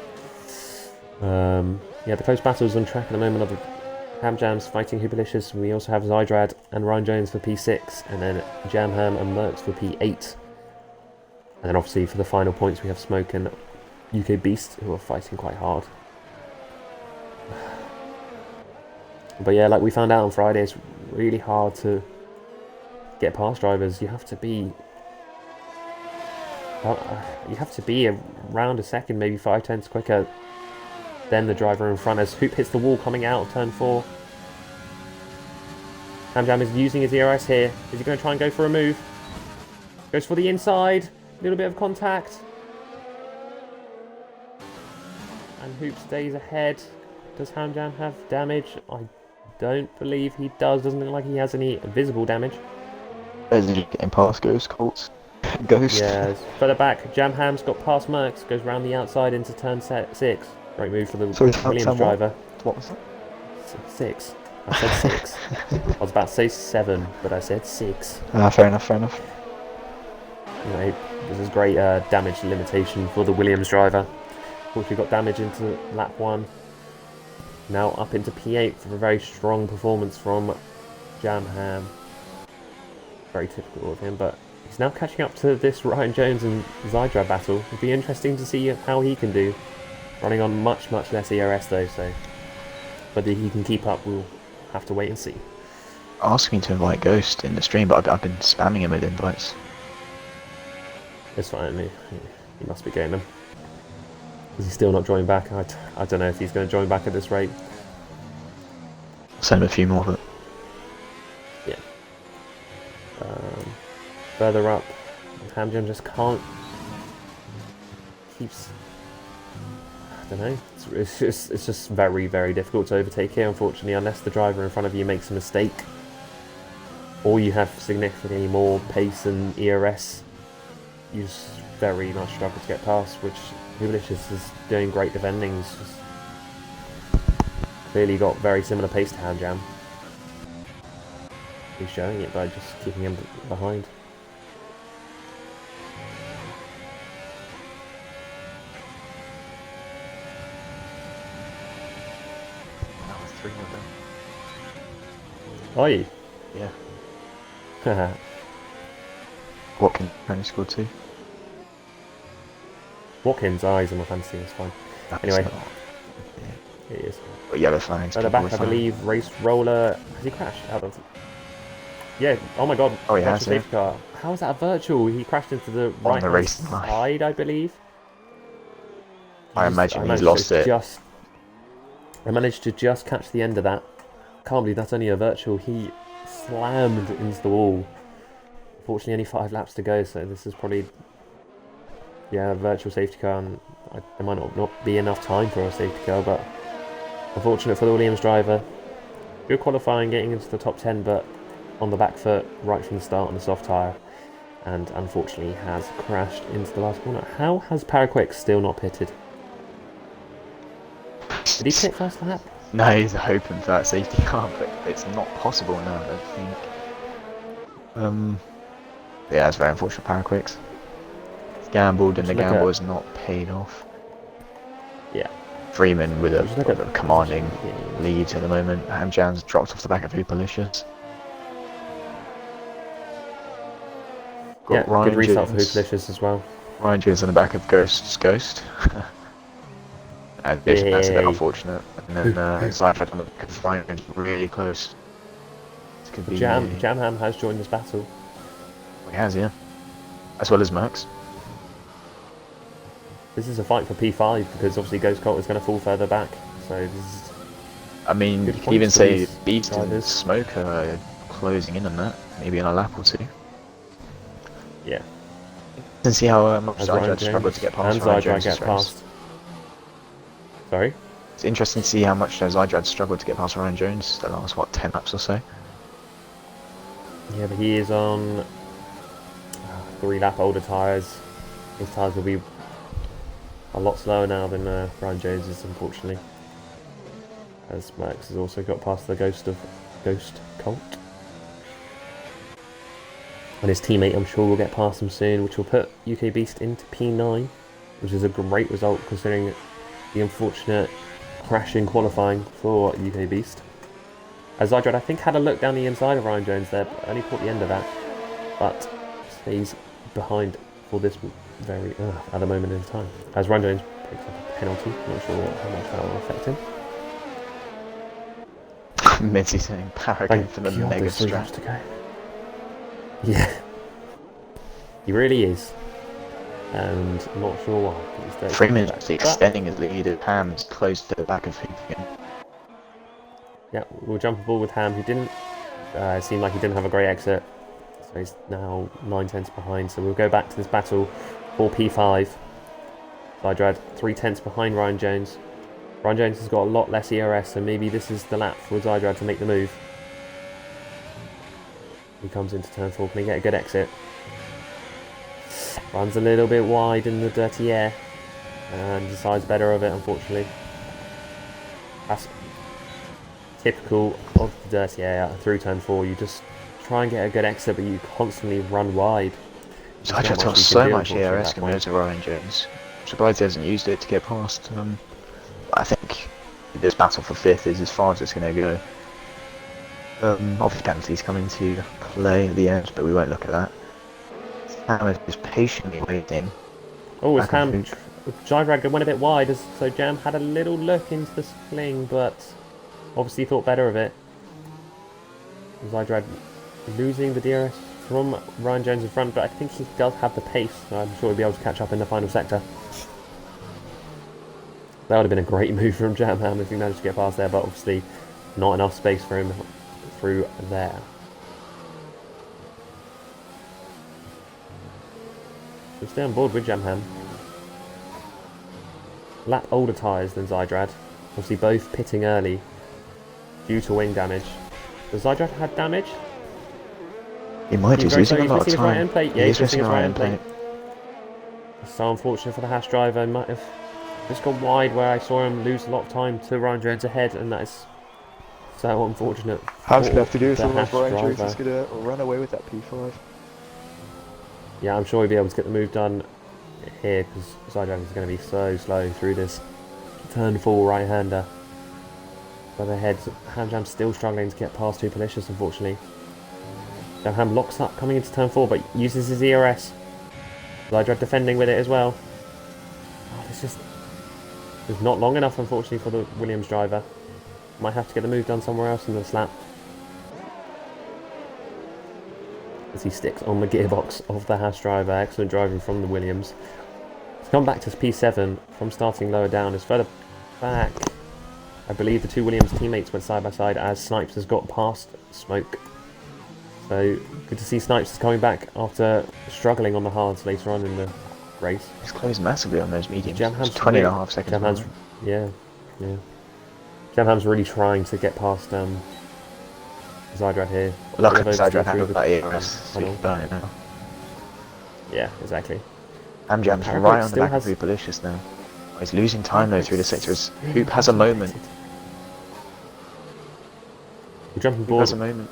Yeah, the close battle is on track at the moment of the Ham's fighting Hubelicious. We also have Zydrad and Ryan Jones for P6, and then Ham and Merckx for P8. And then obviously for the final points we have Smoke and UK Beast, who are fighting quite hard. But yeah, like we found out on Friday, it's really hard to get past drivers. You have to be around a second, maybe 5/10 quicker than the driver in front as Hoop hits the wall coming out of turn 4. Ham is using his ERS here. Is he going to try and go for a move? Goes for the inside. A little bit of contact. And Hoop stays ahead. Does Ham have damage? I don't believe he does. Doesn't look like he has any visible damage. Is he getting past Ghost Colts? Ghost? Yeah, further back. Ham's got past Merckx. Goes round the outside into turn 6. Great move for the Williams driver. What was that? 6. I said 6. I was about to say 7, but I said 6. Fair enough. Anyway, this is great damage limitation for the Williams driver. Of course, we got damage into lap 1. Now up into P8 for a very strong performance from Ham. Very typical of him, but he's now catching up to this Ryan Jones and Zydrad battle. It'll be interesting to see how he can do. Running on much less ERS though, so whether he can keep up, we'll have to wait and see. Ask me to invite Ghost in the stream, but I've been spamming him with invites. It's fine, he must be getting them. Is he still not joining back? I don't know if he's going to join back at this rate. Send him a few more, but... Yeah. Further up, Hamjam just can't... keeps... I don't know. It's just very difficult to overtake here, unfortunately, unless the driver in front of you makes a mistake, or you have significantly more pace and ERS. You just very much struggle to get past, which Hubelicious is doing great defending. He's just clearly got very similar pace to Hamjam. He's showing it by just keeping him behind. Are you? Yeah. Watkins only scored 2. Watkins' eyes on my fantasy, it's fine. Anyway. It is. But yellow flags. At the back, I believe, race roller. Has he crashed out of... Yeah, oh my god. Oh, he has, safety car. How is that a virtual? He crashed into the right side, I believe. I imagine he's lost it. I managed to just catch the end of that. Can't believe that's only a virtual. He slammed into the wall. Unfortunately, only 5 laps to go, so this is probably, a virtual safety car, and there might not be enough time for a safety car, but unfortunate for the Williams driver. Good qualifying, getting into the top 10, but on the back foot right from the start on the soft tyre, and unfortunately has crashed into the last corner. How has Paraquick still not pitted? Did he pit first lap? No, he's hoping for that safety car, but it's not possible now, I think. Yeah, it's very unfortunate for Paraquicks. He's gambled and the gamble has not paid off. Yeah. Freeman with a commanding lead at the moment. Hamjan's dropped off the back of Hubelicious. Got Ryan good restart for Hubelicious as well. Ryan Jones on the back of Ghost's Ghost. That's a bit unfortunate. And then Zydrad on the back of Ryan, really close. Ham has joined this battle. He has, yeah. As well as Merckx. This is a fight for P5 because obviously Ghost Colt is going to fall further back. So this is I mean, you could even say Beast and Smoke are closing in on that, maybe in a lap or two. Yeah. And see how much Zydrad struggled to get past Ryan Jones' race. Sorry? It's interesting to see how much Zydrad struggled to get past Ryan Jones the last, what, 10 laps or so? Yeah, but he is on 3-lap older tyres. His tyres will be a lot slower now than Ryan Jones's, unfortunately. As Max has also got past the Ghost Colt. And his teammate, I'm sure, will get past him soon, which will put UK Beast into P9, which is a great result considering the unfortunate crash in qualifying for UK Beast. As Zydrad, I think, had a look down the inside of Ryan Jones there, but only caught the end of that. But stays behind for this very, at the moment in time. As Ryan Jones picks up a penalty, not sure how much that will affect him. Mitzi saying Paragon for the mega strat to go. Yeah, he really is, and I'm not sure why. Freeman's extending his lead. Ham's close to the back of him again. Yeah, we'll jump aboard with Ham, who didn't seem like he didn't have a great exit, so he's now 9/10 behind. So we'll go back to this battle for P5. Zydrad 3/10 behind Ryan Jones. Ryan Jones has got a lot less ERS, so maybe this is the lap for Zydrad to make the move. He comes into turn 4, can he get a good exit? Runs a little bit wide in the dirty air and decides better of it, unfortunately. That's typical of the dirty air through turn 4. You just try and get a good exit, but you constantly run wide. Zydrad's got so much ERS compared to Ryan Jones. I'm surprised he hasn't used it to get past. I think this battle for 5th is as far as it's going to go. Obviously penalties come into play at the end, but we won't look at that. Sam is just patiently waiting. Oh, it's Ham. Zydrad went a bit wide, so Jam had a little look into the sling, but obviously thought better of it. Zydrad losing the DRS from Ryan Jones in front, but I think he does have the pace, so I'm sure he'll be able to catch up in the final sector. That would have been a great move from Jam Ham if he managed to get past there, but obviously not enough space for him through there. We'll stay on board with Jam Ham. Lap older tyres than Zydrad. Obviously both pitting early due to wing damage. Does Zydrad have damage? He might, he's losing a lot of time. Right end plate. Yeah, he's missing his right end plate. So unfortunate for the Haas driver. He might have just gone wide where I saw him lose a lot of time to Ryan Jones ahead, and that is so unfortunate. How's going to have to do something like Ryan Jones is going to run away with that P5. Yeah, I'm sure he'll be able to get the move done here because Zydrad is going to be so slow through this turn 4 right-hander. But ahead, Ham still struggling to get past Too Pelicious, unfortunately. Ham locks up coming into turn 4, but uses his ERS. Zydrad defending with it as well. Oh, it's not long enough, unfortunately, for the Williams driver. Might have to get the move done somewhere else in this lap. As he sticks on the gearbox of the Haas driver. Excellent driving from the Williams. He's come back to P7 from starting lower down. Is further back. I believe the two Williams teammates went side by side as Snipes has got past Smoke. So good to see Snipes is coming back after struggling on the hards later on in the race. He's closed massively on those mediums. Jamham's 20.5 seconds. Jamham's, yeah. Jamham's really trying to get past Zydrad here. Luckily Zydrad had that ERS, so he can burn it now. Yeah, exactly. Jam's right on the back of Hoop Delicious now. He's losing time though through the sectors. Hoop has a moment. We're jumping Hoop board has a moment.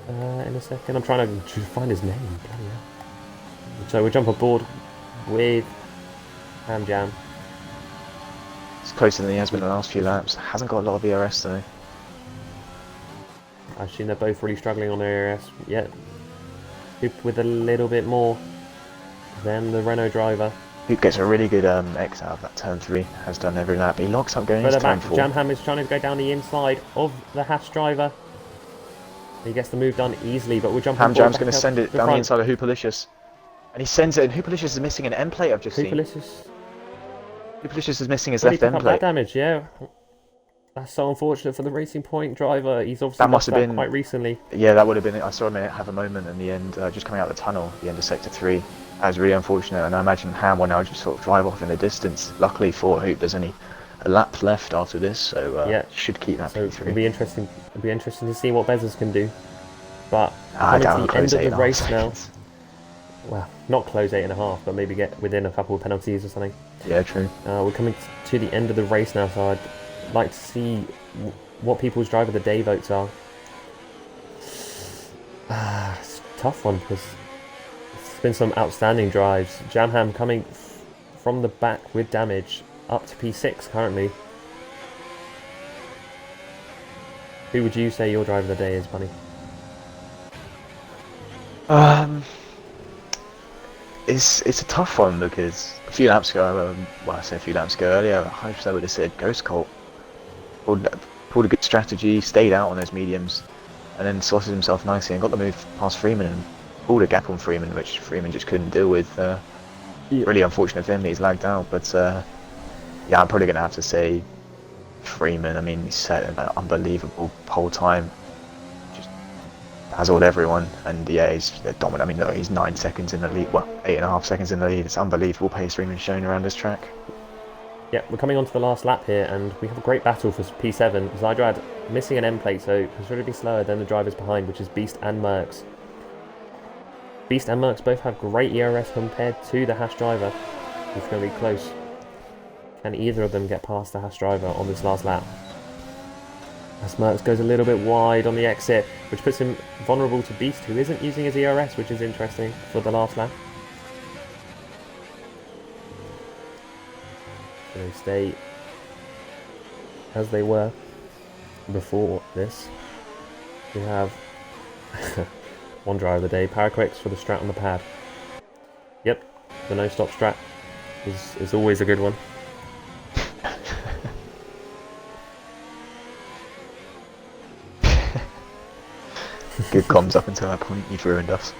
in a second. I'm trying to find his name. Bloody hell. So we'll jump aboard with Jam. It's closer than he has been in the last few laps. Hasn't got a lot of ERS though. I've seen they're both really struggling on their ERS. Yeah. Hoop with a little bit more than the Renault driver. Hoop gets a really good X out of that turn 3. Has done every lap. He locks up going into turn 4. Jamham is trying to go down the inside of the Haas driver. He gets the move done easily, but we're jumping. Jam's going to send it down the inside of Hoopalicious. And he sends it, and Hoopalicious is missing an end plate I've just seen. Hoopalicious is missing his left end plate. That damage, yeah. That's so unfortunate for the Racing Point driver. He's obviously that must have been quite recently. Yeah, that would have been it. I saw him have a moment in the end, just coming out of the tunnel, the end of sector 3. That was really unfortunate, and I imagine Ham will now just sort of drive off in the distance. Luckily for Hoop, there's only a lap left after this, so yeah, should keep that so P3. It'll be interesting. It'll be interesting to see what Bezzers can do. But I coming to the end of the race seconds. now. Well, not close 8.5, but maybe get within a couple of penalties or something. Yeah, true. We're coming to the end of the race now, so I'd like to see what people's driver of the day votes are. It's a tough one because it's been some outstanding drives. Jamham coming from the back with damage up to P6 currently. Who would you say your driver of the day is, Bunny? It's a tough one because a few laps ago, well, I say a few laps ago earlier, 100% would have said Ghost Colt. Pulled a good strategy, stayed out on those mediums, and then slotted himself nicely and got the move past Freeman and pulled a gap on Freeman, which Freeman just couldn't deal with. Really unfortunate for him that he's lagged out, but yeah, I'm probably going to have to say Freeman. I mean, he set an unbelievable pole time. Just dazzled everyone, and yeah, he's dominant. I mean, no, he's 9 seconds in the lead, well, 8.5 seconds in the lead. It's unbelievable pace Freeman's shown around this track. Yeah, we're coming on to the last lap here, and we have a great battle for P7. Zydrad missing an end plate, so considerably slower than the drivers behind, which is Beast and Merckx. Beast and Merckx both have great ERS compared to the Haas driver. It's going to be close. Can either of them get past the Haas driver on this last lap? As Merckx goes a little bit wide on the exit, which puts him vulnerable to Beast, who isn't using his ERS, which is interesting for the last lap. They stay as they were before this. We have one driver of the day, Paraquix for the strat on the pad. Yep, the no-stop strat is always a good one. Good comms up until that point, you've ruined us.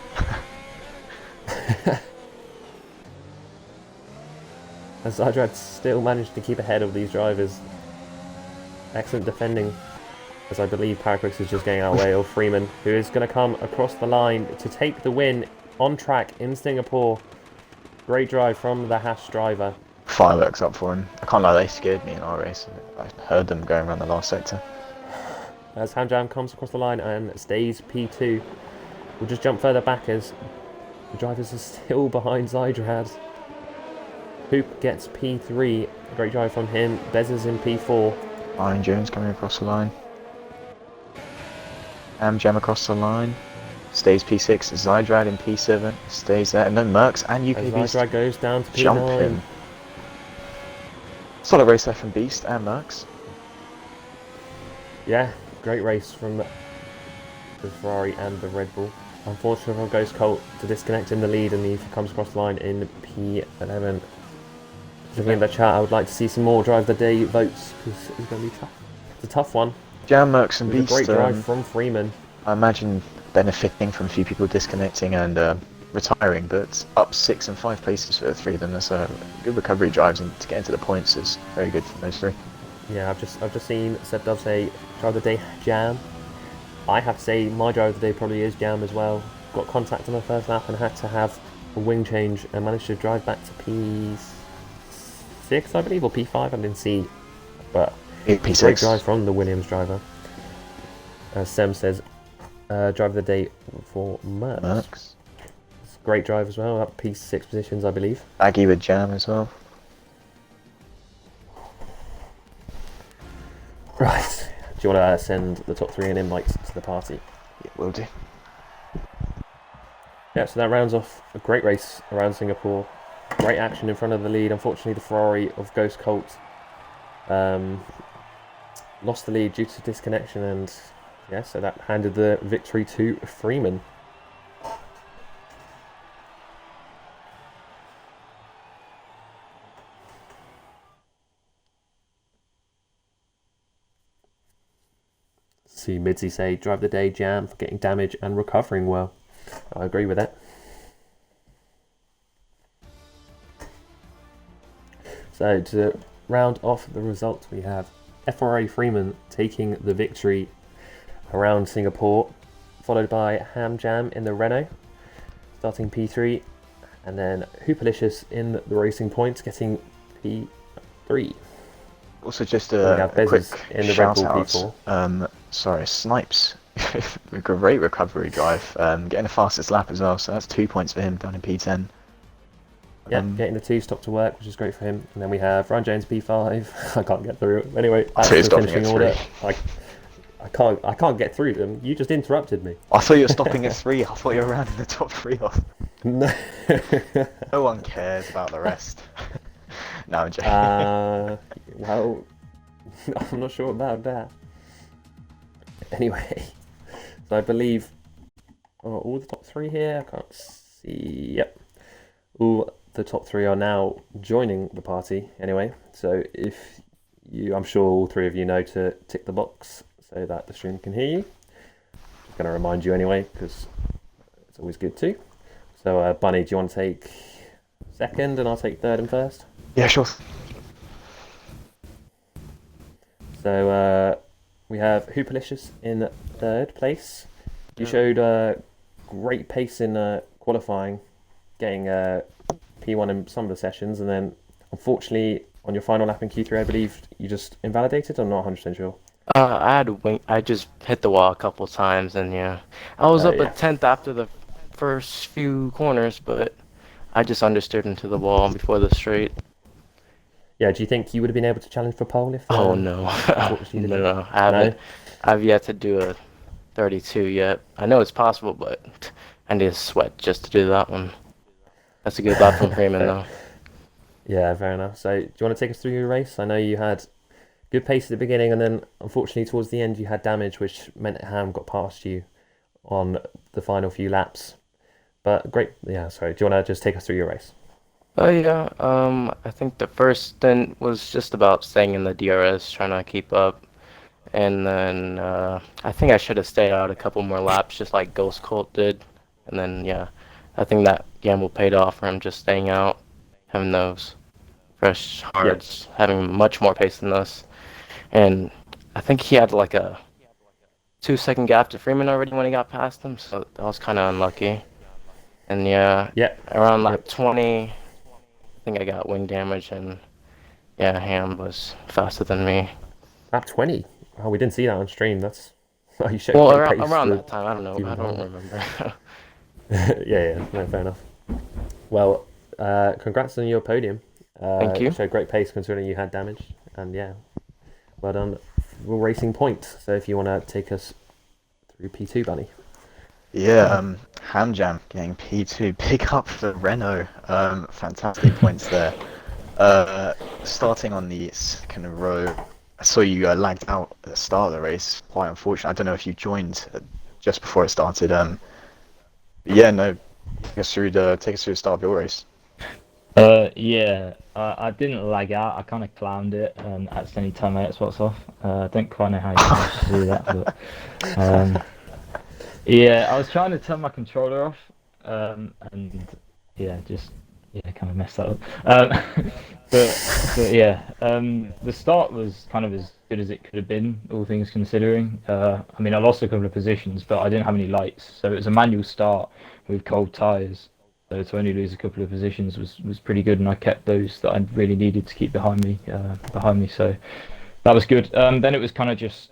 As Zydrad still managed to keep ahead of these drivers. Excellent defending, as I believe Paraquix is just getting out of the way of Freeman, who is going to come across the line to take the win on track in Singapore. Great drive from the Haas driver. Fireworks up for him. I can't lie, they scared me in our race. I heard them going around the last sector. As Hamjam comes across the line and stays P2, we'll just jump further back as the drivers are still behind Zydrad. Hoop gets P3, great drive from him. Bez is in P4. Ryan Jones coming across the line. Jam across the line. Stays P6. Zydrad in P7. Stays there. And then Merckx and UK Beast. Zydrad goes down to P9. Jumping. Solid race there from Beast and Merckx. Yeah, great race from the Ferrari and the Red Bull. Unfortunately for Ghost Colt to disconnect in the lead, and he comes across the line in P11. Looking at the chat, I would like to see some more drive of the day votes because it's going to be tough. It's a tough one. Jam, Merckx and Beast. A great drive from Freeman. I imagine benefiting from a few people disconnecting and retiring, but up 6 and 5 places for the three of them. That's a good recovery drives, and to get into the points is very good for those three. Yeah, I've just seen Seb Dove say drive of the day Jam. I have to say my drive of the day probably is Jam as well. Got contact on the first lap and had to have a wing change and managed to drive back to P6, I believe, or P5. I didn't see, but P6. Great drive from the Williams driver. As Sem says, drive of the day for Merckx. It's a great drive as well, up P6 positions, I believe. Aggie with Jam as well. Right. Do you want to send the top 3 an invite to the party? Yeah, will do. Yeah, so that rounds off a great race around Singapore. Great action in front of the lead. Unfortunately, the Ferrari of Ghost Colt lost the lead due to disconnection, and yeah, so that handed the victory to Freeman. See Midzi say, drive the day Jam for getting damage and recovering well. I agree with that. So to round off the results, we have FRA Freeman taking the victory around Singapore, followed by Ham Jam in the Renault, starting P3, and then Hoopalicious in the Racing Point, getting P3. Also, just a quick in the shout Red Bull out. Sorry, Snipes, great recovery drive, getting the fastest lap as well. So that's 2 points for him down in P10. Yeah, getting the 2 stop to work, which is great for him. And then we have Ryan Jones P5. I can't get through it. Anyway, that's the finishing order. I can't get through them. You just interrupted me. I thought you were stopping at 3. I thought you were rounding the top 3 off. No. No one cares about the rest. No, I'm joking. Well, I'm not sure about that. Anyway, so I believe all the top 3 here. I can't see. Yep. All the top 3 are now joining the party anyway. So if you, I'm sure all 3 of you know to tick the box so that the stream can hear you. I'm going to remind you anyway because it's always good to. So Bunny, do you want to take second and I'll take third and first? Yeah, sure. So we have Hoopalicious in 3rd place. You showed great pace in qualifying, getting P1 in some of the sessions, and then unfortunately on your final lap in Q3, I believe you just invalidated. I'm not 100% sure. I just hit the wall a couple times, and yeah, I was up at 10th after the first few corners, but I just understeered into the wall before the straight. Yeah, do you think you would have been able to challenge for pole if? Oh no, no, I haven't. No? I've yet to do a 32 yet. I know it's possible, but I need to sweat just to do that one. That's a good lap from Freeman, though. Yeah, fair enough. So, do you want to take us through your race? I know you had good pace at the beginning, and then unfortunately towards the end you had damage, which meant Ham got past you on the final few laps. But great, yeah. Sorry, do you want to just take us through your race? Oh yeah. I think the first stint was just about staying in the DRS, trying to keep up, and then I think I should have stayed out a couple more laps, just like Ghost Colt did, and then yeah, I think that gamble paid off for him just staying out, having those fresh hards, having much more pace than us, and I think he had like a 2-second gap to Freeman already when he got past him, so that was kind of unlucky. And yeah, around lap 20, I think I got wing damage, and yeah, Ham was faster than me. Lap 20? Oh, we didn't see that on stream. That's you showed around that time. I don't know. I don't remember. yeah, no, fair enough. Well, congrats on your podium. Thank you. You showed great pace considering you had damage, and yeah, well done. We're Racing Point. So if you want to take us through P2, Bunny. Yeah, Ham Jam getting P2, pick up the Renault. Fantastic points there. Starting on the second row, I saw you lagged out at the start of the race. Quite unfortunate. I don't know if you joined just before it started. Yeah, no, take us through the start of your race. Yeah, I didn't lag out. I kind of clowned it and accidentally turned my Xbox off. I don't quite know how you managed to do that, but yeah, I was trying to turn my controller off, and yeah, kind of messed that up. But yeah, the start was kind of as good as it could have been, all things considering. I mean, I lost a couple of positions, but I didn't have any lights, so it was a manual start with cold tyres. So to only lose a couple of positions was pretty good, and I kept those that I really needed to keep behind me. So that was good. Then it was kind of just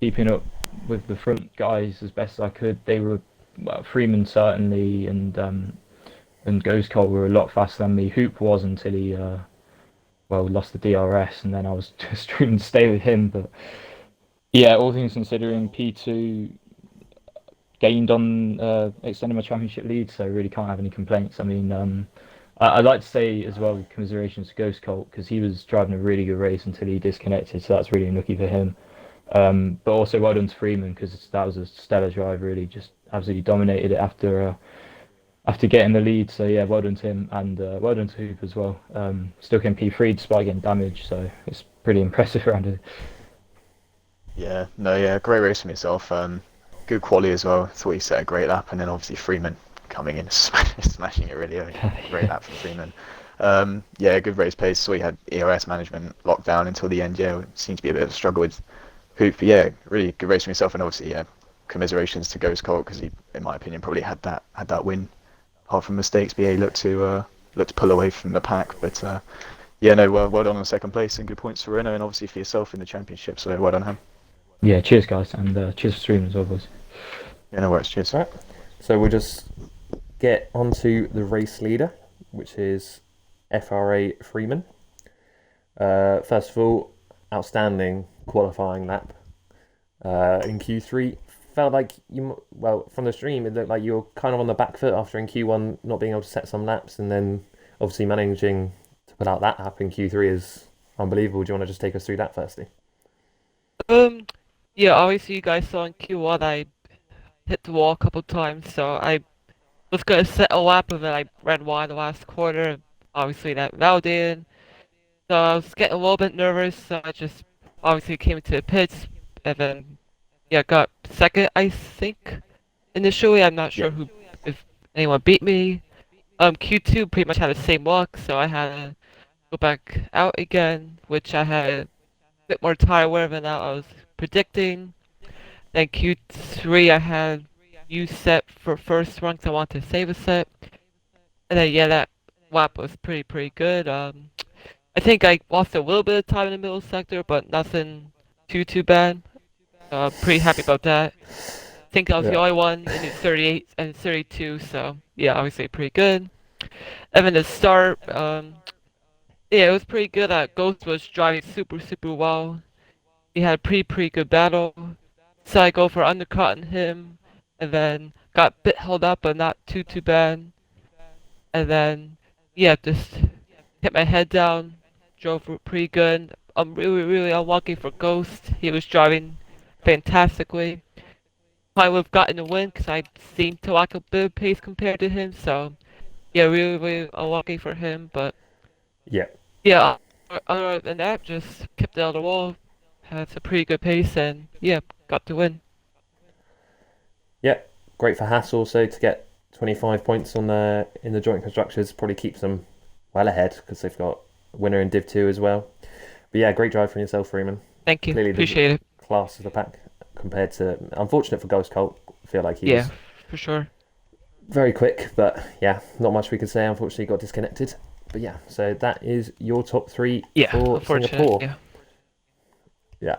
keeping up with the front guys as best as I could. They were Freeman certainly, and Ghost Colt were a lot faster than me. Hoop was until he lost the DRS, and then I was just trying to stay with him. But yeah, all things considering, P2 gained on extending my championship lead, so really can't have any complaints. I mean, I'd like to say as well, commiserations to Ghost Colt, because he was driving a really good race until he disconnected, so that's really unlucky for him. But also well done to Freeman, because that was a stellar drive, really just absolutely dominated it after getting the lead. So yeah, well done to him, and well done to Hoop as well. Still came P3 despite getting damaged, so it's pretty impressive around here. Yeah, no, yeah, great race from yourself. Good quality as well. Thought he set a great lap, and then obviously Freeman coming in smashing it really early. Great lap from Freeman. Yeah, good race pace. So he had ERS management locked down until the end. Yeah, it seemed to be a bit of a struggle with Hoop. But yeah, really good race for himself. And obviously, yeah, commiserations to Ghost Colt because he, in my opinion, probably had that win. Apart from mistakes, BA looked to pull away from the pack. But yeah, no, well done on second place and good points for Renault and obviously for yourself in the championship. So well done, Ham. Yeah, cheers guys, and cheers for streaming as well, boys. Yeah, no worries. Cheers. All right. So we'll just get onto the race leader, which is FRA Freeman. First of all, outstanding qualifying lap in Q3. Felt like from the stream, it looked like you were kind of on the back foot after in Q1 not being able to set some laps, and then obviously managing to put out that lap in Q3 is unbelievable. Do you want to just take us through that firstly? Yeah, obviously you guys saw in Q1 I hit the wall a couple times, so I was gonna set a lap and then I ran wide the last quarter. Obviously that validated. So I was getting a little bit nervous, so I just obviously came to the pits and then got second I think. Initially I'm not sure if anyone beat me. Q2 pretty much had the same luck, so I had to go back out again, which I had a bit more tire wear than I was predicting. Then Q3 I had U set for first run because I wanted to save a set. And then that lap was pretty good. I think I lost a little bit of time in the middle sector, but nothing too bad. Pretty happy about that. I think I was the only one in the 38 and 32, so yeah, obviously pretty good. And then the start, it was pretty good. Ghost was driving super well. He had a pretty good battle. So I go for undercut on him, and then got a bit held up, but not too bad. And then just hit my head down, drove pretty good. I'm really unlucky for Ghost. He was driving fantastically. I would have gotten the win because I seemed to lack a bit of pace compared to him. So yeah, really unlucky for him. But yeah, other than that, just kept it out of the wall. Had a pretty good pace and got the win. Yeah, great for Haas also to get 25 points in the joint constructors. Probably keeps them well ahead because they've got a winner in Div 2 as well. But yeah, great drive from yourself, Freeman. Thank you. Clearly appreciate it. Class of the pack compared to, unfortunate for Ghost Colt. I feel like he was for sure very quick, but yeah, not much we could say. Unfortunately, got disconnected. But yeah, so that is your top three for Singapore. Yeah. Yeah.